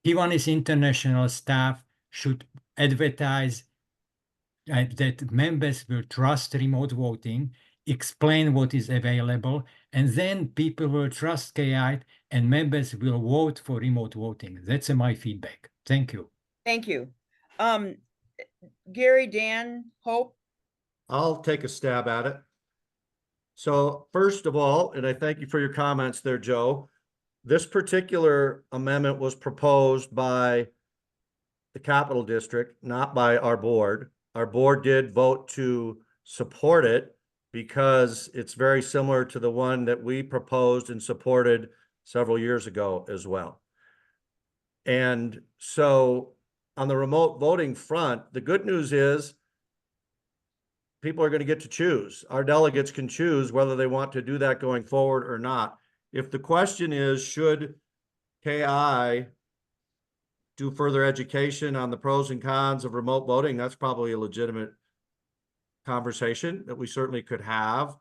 Kiwanis international staff should advertise that members will trust remote voting, explain what is available, and then people will trust KI and members will vote for remote voting. That's my feedback. Thank you.
Thank you. Gary, Dan, Hope.
I'll take a stab at it. So first of all, and I thank you for your comments there, Joe. This particular amendment was proposed by the Capital District, not by our board. Our board did vote to support it because it's very similar to the one that we proposed and supported several years ago as well. And so on the remote voting front, the good news is people are going to get to choose. Our delegates can choose whether they want to do that going forward or not. If the question is, should KI do further education on the pros and cons of remote voting, that's probably a legitimate conversation that we certainly could have.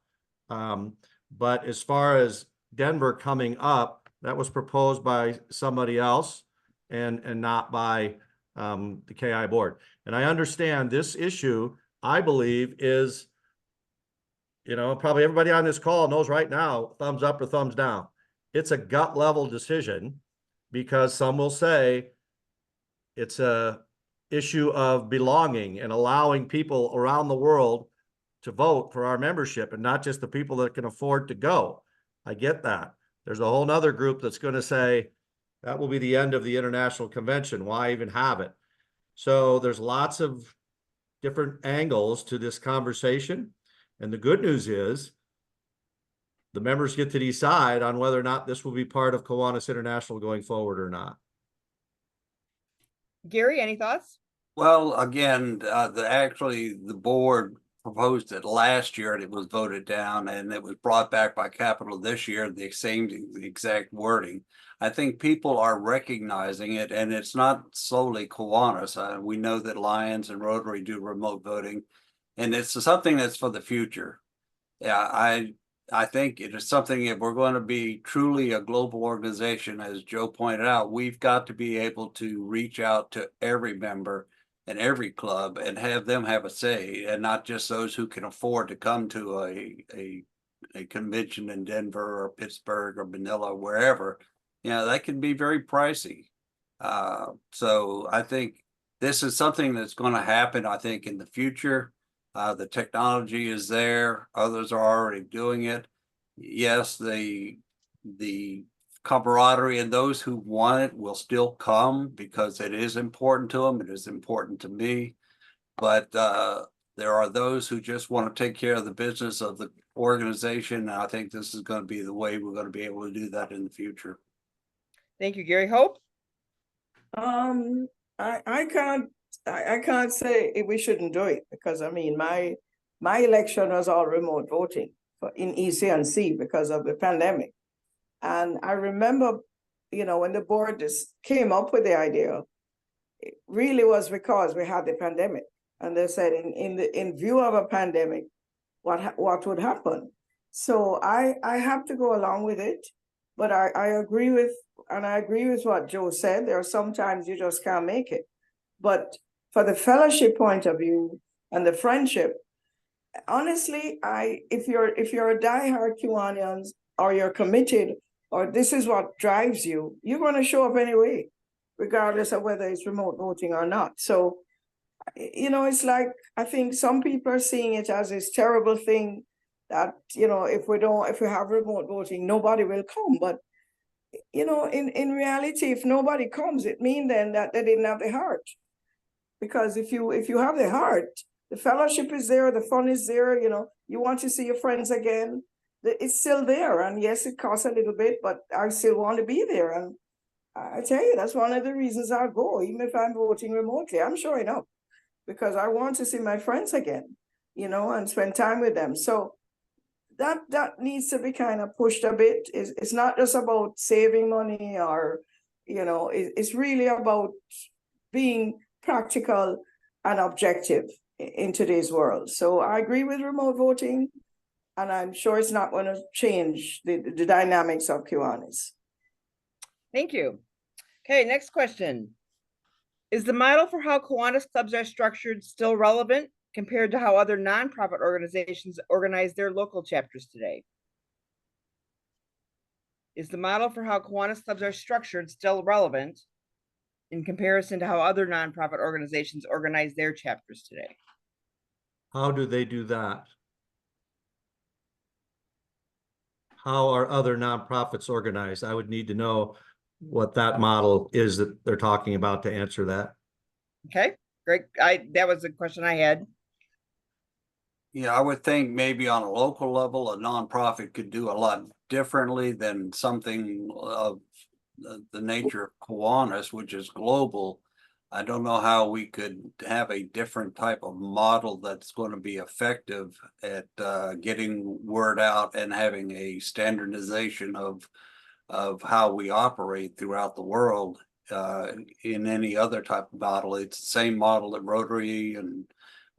But as far as Denver coming up, that was proposed by somebody else and not by the KI board. And I understand this issue, I believe, is, probably everybody on this call knows right now, thumbs up or thumbs down. It's a gut level decision because some will say it's a issue of belonging and allowing people around the world to vote for our membership and not just the people that can afford to go. I get that. There's a whole nother group that's going to say that will be the end of the international convention. Why even have it? So there's lots of different angles to this conversation. And the good news is the members get to decide on whether or not this will be part of Kiwanis International going forward or not.
Gary, any thoughts?
Well, again, the board proposed it last year and it was voted down, and it was brought back by Capital this year, the exact wording. I think people are recognizing it, and it's not solely Kiwanis. We know that Lions and Rotary do remote voting, and it's something that's for the future. Yeah, I think it is something, if we're going to be truly a global organization, as Joe pointed out, we've got to be able to reach out to every member and every club and have them have a say, and not just those who can afford to come to a convention in Denver or Pittsburgh or Manila, wherever. That can be very pricey. So I think this is something that's going to happen, I think, in the future. The technology is there. Others are already doing it. Yes, the camaraderie and those who want it will still come because it is important to them. It is important to me. But there are those who just want to take care of the business of the organization. And I think this is going to be the way we're going to be able to do that in the future.
Thank you, Gary. Hope?
I can't say we shouldn't do it because my election was all remote voting in EC&C because of the pandemic. And I remember, when the board just came up with the idea, it really was because we had the pandemic. And they said in view of a pandemic, what would happen? So I have to go along with it. But I agree with what Joe said. There are sometimes you just can't make it. But for the fellowship point of view and the friendship, honestly, if you're a diehard Kiwanians or you're committed or this is what drives you, you're going to show up anyway, regardless of whether it's remote voting or not. So, it's like, I think some people are seeing it as this terrible thing that, if we have remote voting, nobody will come. But, in reality, if nobody comes, it means then that they didn't have the heart. Because if you have the heart, the fellowship is there, the fun is there, you know, you want to see your friends again, it's still there. And yes, it costs a little bit, but I still want to be there. And I tell you, that's one of the reasons I'll go, even if I'm voting remotely. I'm showing up because I want to see my friends again, you know, and spend time with them. So that needs to be kind of pushed a bit. It's not just about saving money or, you know, it's really about being practical and objective in today's world. So I agree with remote voting, and I'm sure it's not going to change the dynamics of Kiwanis.
Thank you. Okay, next question. Is the model for how Kiwanis clubs are structured still relevant compared to how other nonprofit organizations organize their local chapters today? Is the model for how Kiwanis clubs are structured still relevant in comparison to how other nonprofit organizations organize their chapters today?
How do they do that? How are other nonprofits organized? I would need to know what that model is that they're talking about to answer that.
Okay, great. That was the question I had.
Yeah, I would think maybe on a local level, a nonprofit could do a lot differently than something of the nature of Kiwanis, which is global. I don't know how we could have a different type of model that's going to be effective at getting word out and having a standardization of how we operate throughout the world in any other type of model. It's the same model that Rotary and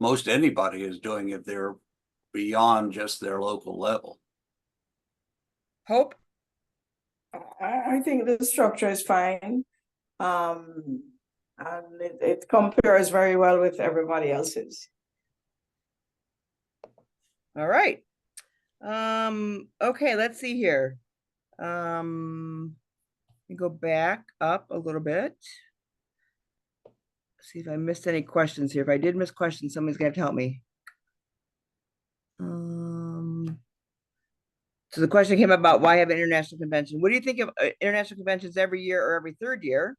most anybody is doing if they're beyond just their local level.
Hope?
I think the structure is fine. And it compares very well with everybody else's.
All right. Okay, let's see here. Let me go back up a little bit. See if I missed any questions here. If I did miss questions, somebody's gonna have to help me. So the question came about why have an international convention? What do you think of international conventions every year or every third year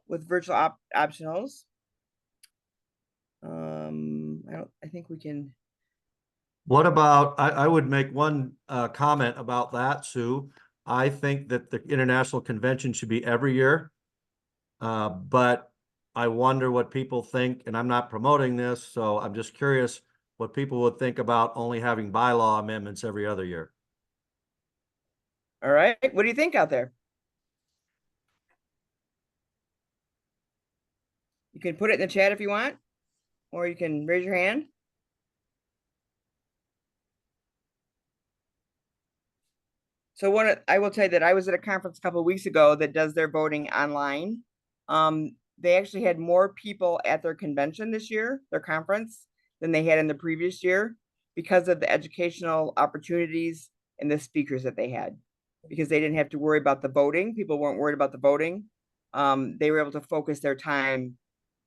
with virtual optionals? I think we can.
What about, I would make one comment about that, Sue. I think that the international convention should be every year. But I wonder what people think, and I'm not promoting this, so I'm just curious what people would think about only having bylaw amendments every other year.
All right, what do you think out there? You can put it in the chat if you want, or you can raise your hand. So I will tell you that I was at a conference a couple of weeks ago that does their voting online. They actually had more people at their convention this year, their conference, than they had in the previous year because of the educational opportunities and the speakers that they had. Because they didn't have to worry about the voting. People weren't worried about the voting. They were able to focus their time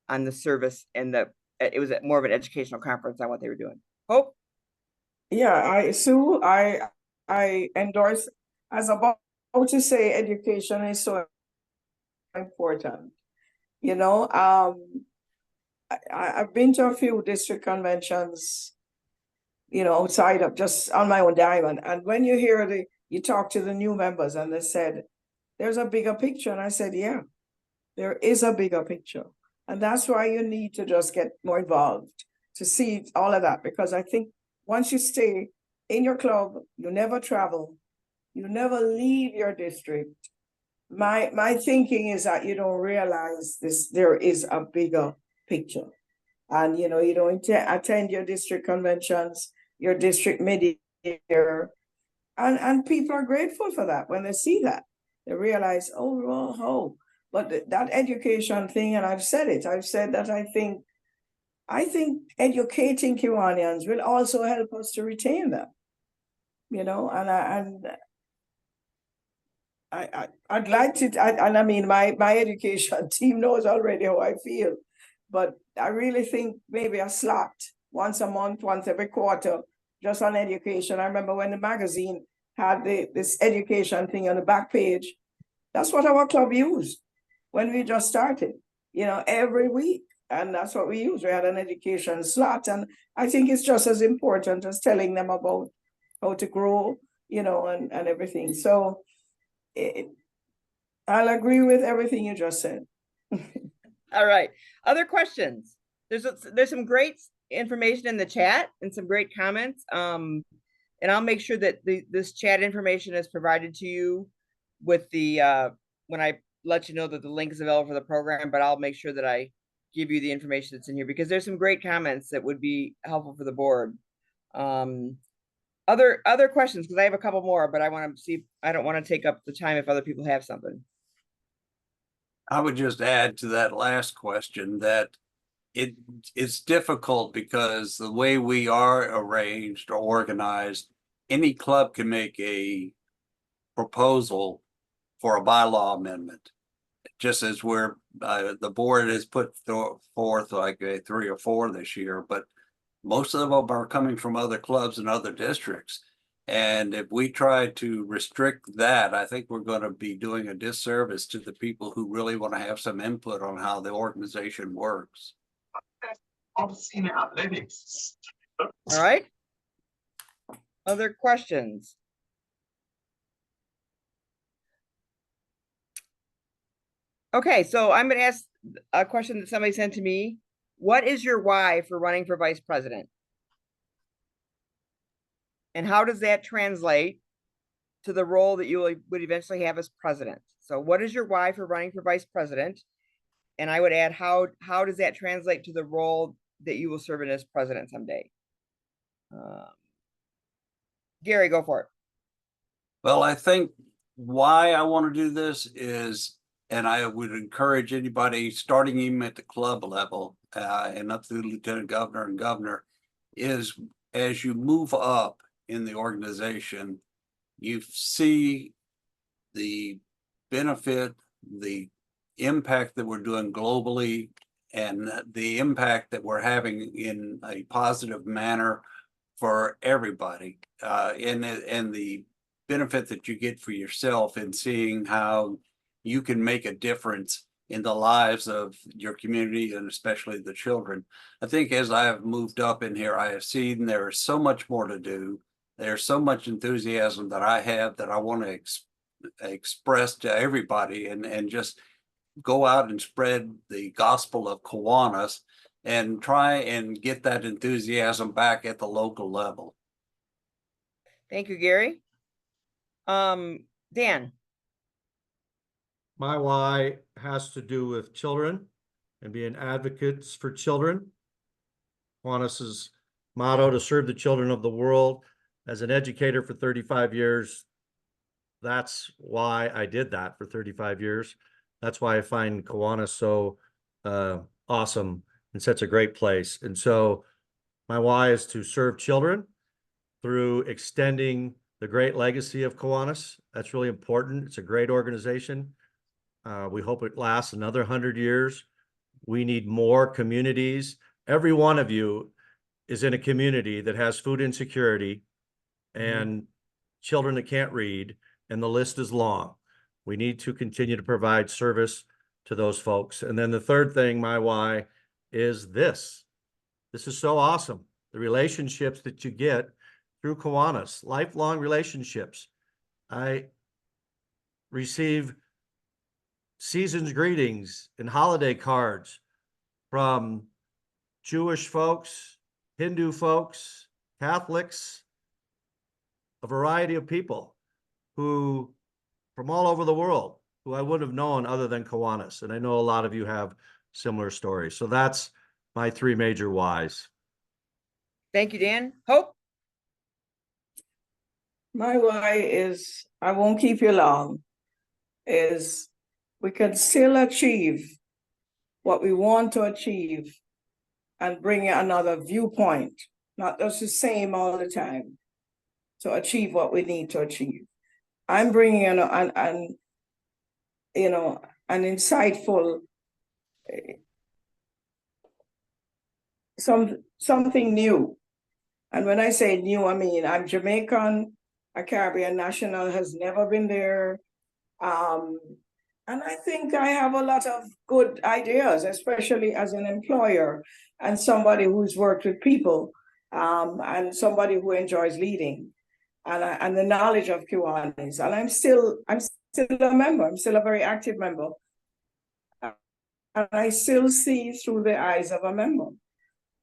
on the service, and it was more of an educational conference on what they were doing. Hope?
Yeah, Sue, I endorse, as about to say, education is so important. You know, I've been to a few district conventions, you know, outside of just on my own dime. And when you hear you talk to the new members and they said, there's a bigger picture. And I said, yeah, there is a bigger picture. And that's why you need to just get more involved to see all of that. Because I think once you stay in your club, you never travel, you never leave your district. My thinking is that you don't realize there is a bigger picture. And, you know, you don't attend your district conventions, your district mid-year, and people are grateful for that. When they see that, they realize, oh. But that education thing, and I've said that I think educating Kiwanians will also help us to retain them, you know, and I'd like to, and I mean, my education team knows already how I feel, but I really think maybe a slot once a month, once every quarter, just on education. I remember when the magazine had this education thing on the back page, that's what our club used when we just started, you know, every week. And that's what we use. We had an education slot. And I think it's just as important as telling them about how to grow, and everything. So I'll agree with everything you just said.
All right. Other questions? There's some great information in the chat and some great comments. And I'll make sure that this chat information is provided to you with the when I let you know that the link is available for the program, but I'll make sure that I give you the information that's in here because there's some great comments that would be helpful for the board. Other questions, because I have a couple more, but I want to see, I don't want to take up the time if other people have something.
I would just add to that last question that it's difficult because the way we are arranged or organized, any club can make a proposal for a bylaw amendment. Just as we're the board has put forth like 3 or 4 this year, but most of them are coming from other clubs and other districts. And if we try to restrict that, I think we're going to be doing a disservice to the people who really want to have some input on how the organization works.
All right. Other questions? Okay, so I'm going to ask a question that somebody sent to me. What is your why for running for vice president? And how does that translate to the role that you would eventually have as president? So what is your why for running for vice president? And I would add, how does that translate to the role that you will serve in as president someday? Gary, go for it.
Well, I think why I want to do this is, and I would encourage anybody starting even at the club level and up to the lieutenant governor and governor, is as you move up in the organization, you see the benefit, the impact that we're doing globally, and the impact that we're having in a positive manner for everybody, and the benefit that you get for yourself in seeing how you can make a difference in the lives of your community and especially the children. I think as I have moved up in here, I have seen there is so much more to do. There's so much enthusiasm that I have that I want to express to everybody and just go out and spread the gospel of Kiwanis and try and get that enthusiasm back at the local level.
Thank you, Gary. Dan.
My why has to do with children and being advocates for children. Kiwanis's motto, to serve the children of the world. As an educator for 35 years, that's why I did that for 35 years. That's why I find Kiwanis so awesome and such a great place. And so my why is to serve children through extending the great legacy of Kiwanis. That's really important. It's a great organization. We hope it lasts another 100 years. We need more communities. Every one of you is in a community that has food insecurity and children that can't read, and the list is long. We need to continue to provide service to those folks. And then the third thing, my why, is this. This is so awesome. The relationships that you get through Kiwanis, lifelong relationships. I receive season's greetings and holiday cards from Jewish folks, Hindu folks, Catholics, a variety of people who from all over the world who I wouldn't have known other than Kiwanis. And I know a lot of you have similar stories. So that's my 3 major whys.
Thank you, Dan. Hope.
My why is, I won't keep you long, is we can still achieve what we want to achieve and bring another viewpoint, not just the same all the time, to achieve what we need to achieve. I'm bringing an insightful, something new. And when I say new, I mean, I'm Jamaican, a Caribbean national, has never been there. And I think I have a lot of good ideas, especially as an employer and somebody who's worked with people, and somebody who enjoys leading, and the knowledge of Kiwanis. And I'm still a member. I'm still a very active member. And I still see through the eyes of a member.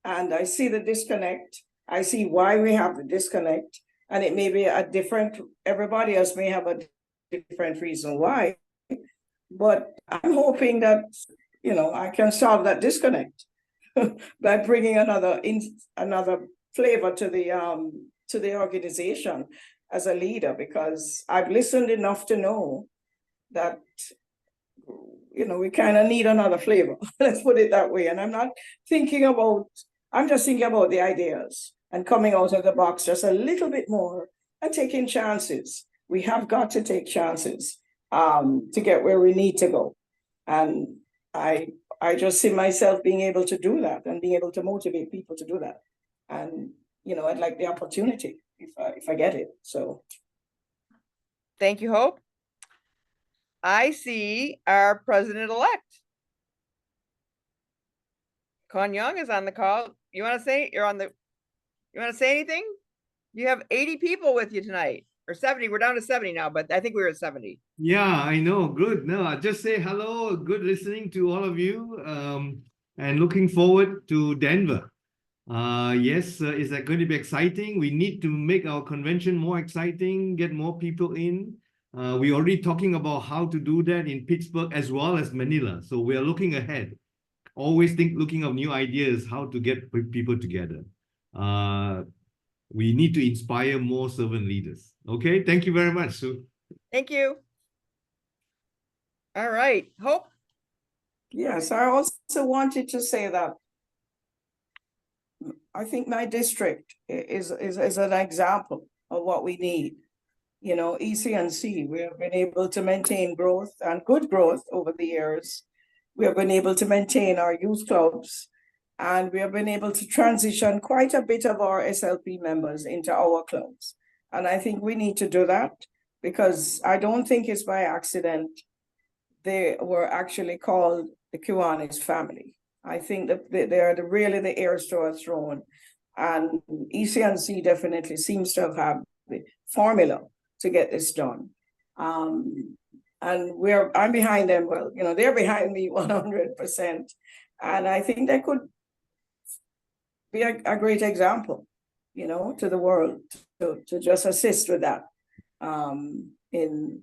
And I see the disconnect. I see why we have the disconnect. And it may be a different, everybody else may have a different reason why. But I'm hoping that, I can solve that disconnect by bringing another flavor to the organization as a leader, because I've listened enough to know that we kind of need another flavor. Let's put it that way. And I'm just thinking about the ideas and coming out of the box just a little bit more and taking chances. We have got to take chances to get where we need to go. And I just see myself being able to do that and being able to motivate people to do that. And, I'd like the opportunity if I get it. So.
Thank you, Hope. I see our president-elect. Con Young is on the call. You want to say anything? You have 80 people with you tonight, or 70. We're down to 70 now, but I think we were at 70.
Yeah, I know. Good. No, I just say hello. Good listening to all of you, and looking forward to Denver. Yes, is that going to be exciting? We need to make our convention more exciting, get more people in. We're already talking about how to do that in Pittsburgh as well as Manila. So we are looking ahead. Always looking of new ideas, how to get people together. We need to inspire more servant leaders. Okay, thank you very much, Sue.
Thank you. All right, Hope.
Yes, I also wanted to say that I think my district is an example of what we need. ECNC, we have been able to maintain growth and good growth over the years. We have been able to maintain our youth clubs, and we have been able to transition quite a bit of our SLP members into our clubs. And I think we need to do that, because I don't think it's by accident they were actually called the Kiwanis family. I think that they are really the heirs to our throne. And ECNC definitely seems to have had the formula to get this done. And I'm behind them. Well, they're behind me 100%. And I think they could be a great example, to the world, to just assist with that in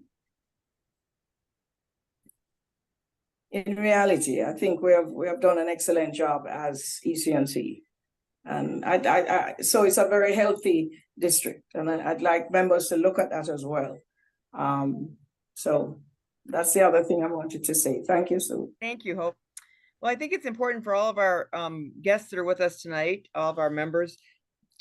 reality. I think we have done an excellent job as ECNC. And so it's a very healthy district, and I'd like members to look at that as well. So that's the other thing I wanted to say. Thank you, Sue.
Thank you, Hope. Well, I think it's important for all of our guests that are with us tonight, all of our members,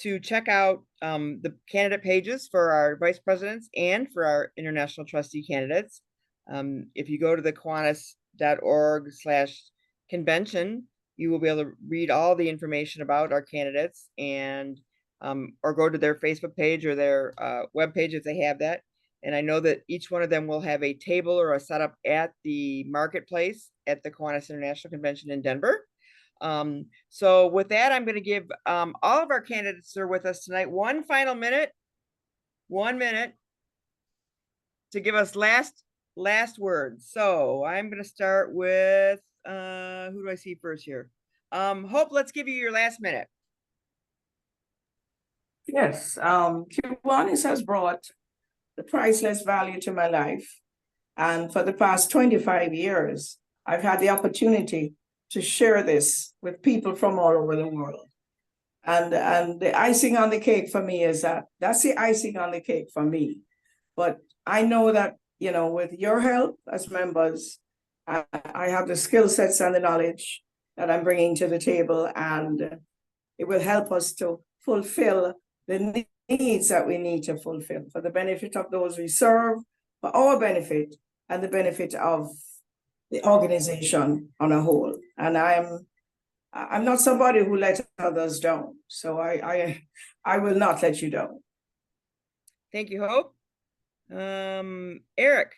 to check out the candidate pages for our vice presidents and for our international trustee candidates. If you go to the Kiwanis.org/convention, you will be able to read all the information about our candidates, and or go to their Facebook page or their web page if they have that. And I know that each one of them will have a table or a setup at the marketplace at the Kiwanis International Convention in Denver. So with that, I'm going to give all of our candidates who are with us tonight 1 final minute, 1 minute, to give us last words. So I'm going to start with who do I see first here? Hope, let's give you your last minute.
Yes, Kiwanis has brought the priceless value to my life. And for the past 25 years, I've had the opportunity to share this with people from all over the world. And the icing on the cake for me is that's the icing on the cake for me. But I know that, with your help as members, I have the skill sets and the knowledge that I'm bringing to the table, and it will help us to fulfill the needs that we need to fulfill for the benefit of those we serve, for our benefit, and the benefit of the organization on a whole. And I'm not somebody who lets others down, so I will not let you down.
Thank you, Hope. Eric.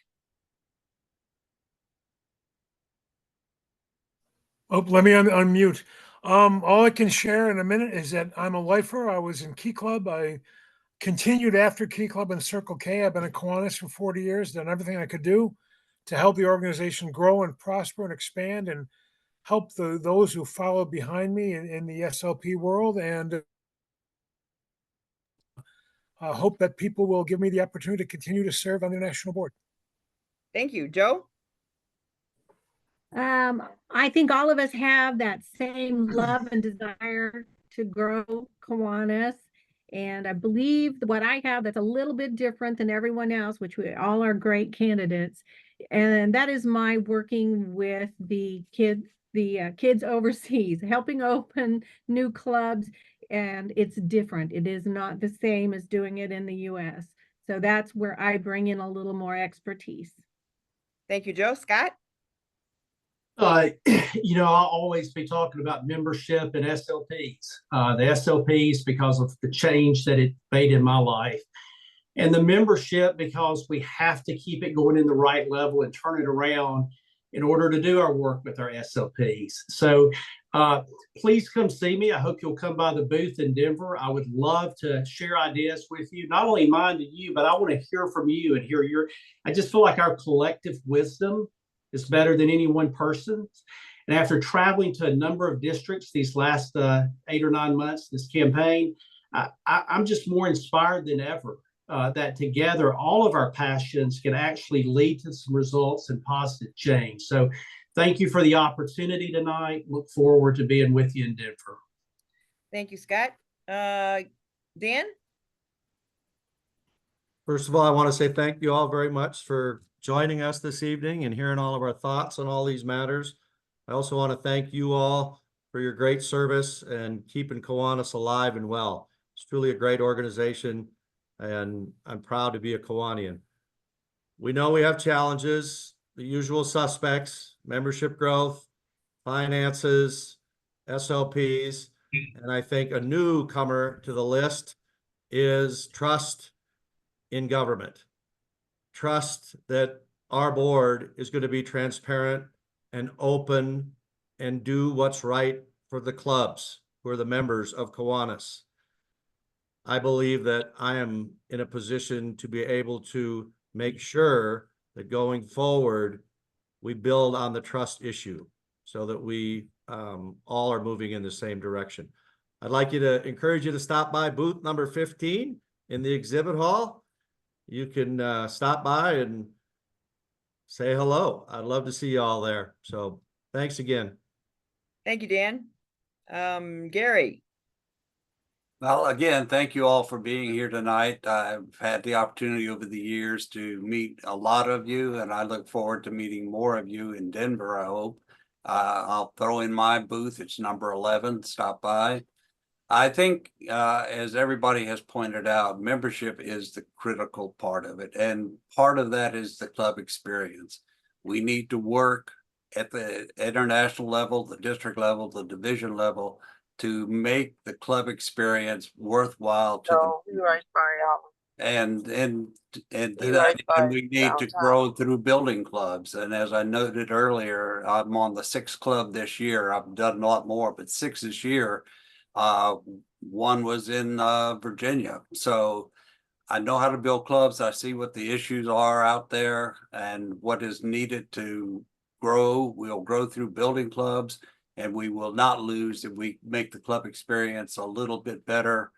Oh, let me unmute. All I can share in a minute is that I'm a lifer. I was in Key Club. I continued after Key Club and Circle K. I've been at Kiwanis for 40 years, done everything I could do to help the organization grow and prosper and expand and help those who follow behind me in the SLP world. And I hope that people will give me the opportunity to continue to serve on the national board.
Thank you. Joe?
I think all of us have that same love and desire to grow Kiwanis. And I believe what I have that's a little bit different than everyone else, which we all are great candidates. And that is my working with the kids overseas, helping open new clubs. And it's different. It is not the same as doing it in the US. So that's where I bring in a little more expertise.
Thank you, Joe. Scott?
You know, I'll always be talking about membership and SLPs. The SLPs because of the change that it made in my life, and the membership because we have to keep it going in the right level and turn it around in order to do our work with our SLPs. So please come see me. I hope you'll come by the booth in Denver. I would love to share ideas with you, not only mine to you, but I want to hear from you and hear I just feel like our collective wisdom is better than any one person's. And after traveling to a number of districts these last 8 or 9 months, this campaign, I'm just more inspired than ever that together, all of our passions can actually lead to some results and positive change. So thank you for the opportunity tonight. Look forward to being with you in Denver.
Thank you, Scott. Dan?
First of all, I want to say thank you all very much for joining us this evening and hearing all of our thoughts on all these matters. I also want to thank you all for your great service and keeping Kiwanis alive and well. It's truly a great organization, and I'm proud to be a Kiwanian. We know we have challenges, the usual suspects, membership growth, finances, SLPs, and I think a newcomer to the list is trust in government. Trust that our board is going to be transparent and open and do what's right for the clubs who are the members of Kiwanis. I believe that I am in a position to be able to make sure that going forward, we build on the trust issue so that we all are moving in the same direction. I'd like you to encourage you to stop by booth number 15 in the exhibit hall. You can stop by and say hello. I'd love to see you all there. So thanks again.
Thank you, Dan. Gary?
Well, again, thank you all for being here tonight. I've had the opportunity over the years to meet a lot of you, and I look forward to meeting more of you in Denver, I hope. I'll throw in my booth. It's number 11. Stop by. I think, as everybody has pointed out, membership is the critical part of it. And part of that is the club experience. We need to work at the international level, the district level, the division level, to make the club experience worthwhile to and we need to grow through building clubs. And as I noted earlier, I'm on the 6th club this year. I've done a lot more, but 6 this year. One was in Virginia. So I know how to build clubs. I see what the issues are out there and what is needed to grow. We'll grow through building clubs, and we will not lose if we make the club experience a little bit better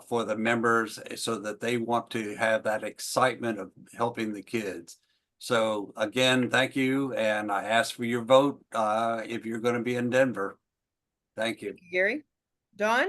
for the members so that they want to have that excitement of helping the kids. So again, thank you. And I ask for your vote if you're going to be in Denver. Thank you.
Gary? Dawn?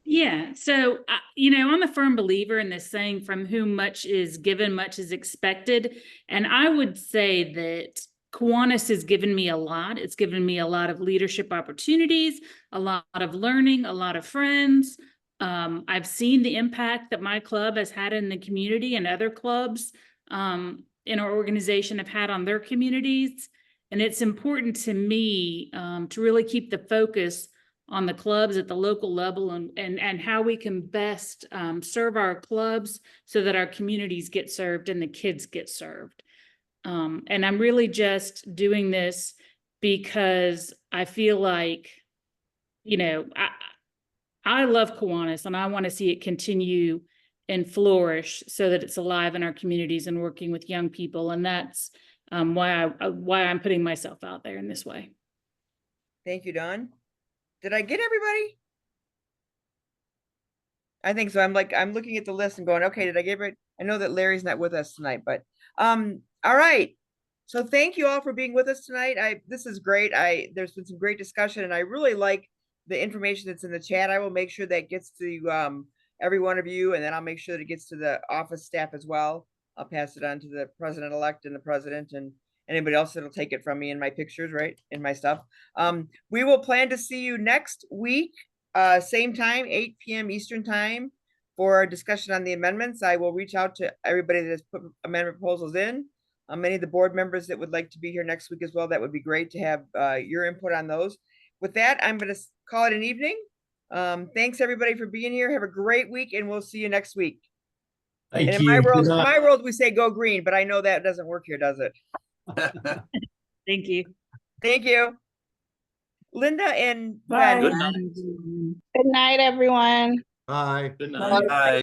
Yeah, so I'm a firm believer in this saying, from whom much is given, much is expected. And I would say that Kiwanis has given me a lot. It's given me a lot of leadership opportunities, a lot of learning, a lot of friends. I've seen the impact that my club has had in the community, and other clubs in our organization have had on their communities. And it's important to me to really keep the focus on the clubs at the local level and how we can best serve our clubs so that our communities get served and the kids get served. And I'm really just doing this because I feel like, you know, I love Kiwanis and I want to see it continue and flourish so that it's alive in our communities and working with young people. And that's why I'm putting myself out there in this way.
Thank you, Dawn. Did I get everybody? I think so. I'm looking at the list and going, okay, did I get it? I know that Larry's not with us tonight, but all right. So thank you all for being with us tonight. This is great. There's been some great discussion and I really like the information that's in the chat. I will make sure that gets to every one of you, and then I'll make sure that it gets to the office staff as well. I'll pass it on to the president-elect and the president and anybody else that'll take it from me in my pictures, right? In my stuff. We will plan to see you next week, same time, 8 p.m. Eastern time, for a discussion on the amendments. I will reach out to everybody that has put amendment proposals in. Many of the board members that would like to be here next week as well. That would be great to have your input on those. With that, I'm going to call it an evening. Thanks everybody for being here. Have a great week and we'll see you next week.
Thank
and
you.
in my world, we say go green, but I know that doesn't work here, does it?
Thank you.
Thank you. Linda and
Bye.
Ben.
Good night.
Good night, everyone.
Bye.
Good night. Bye.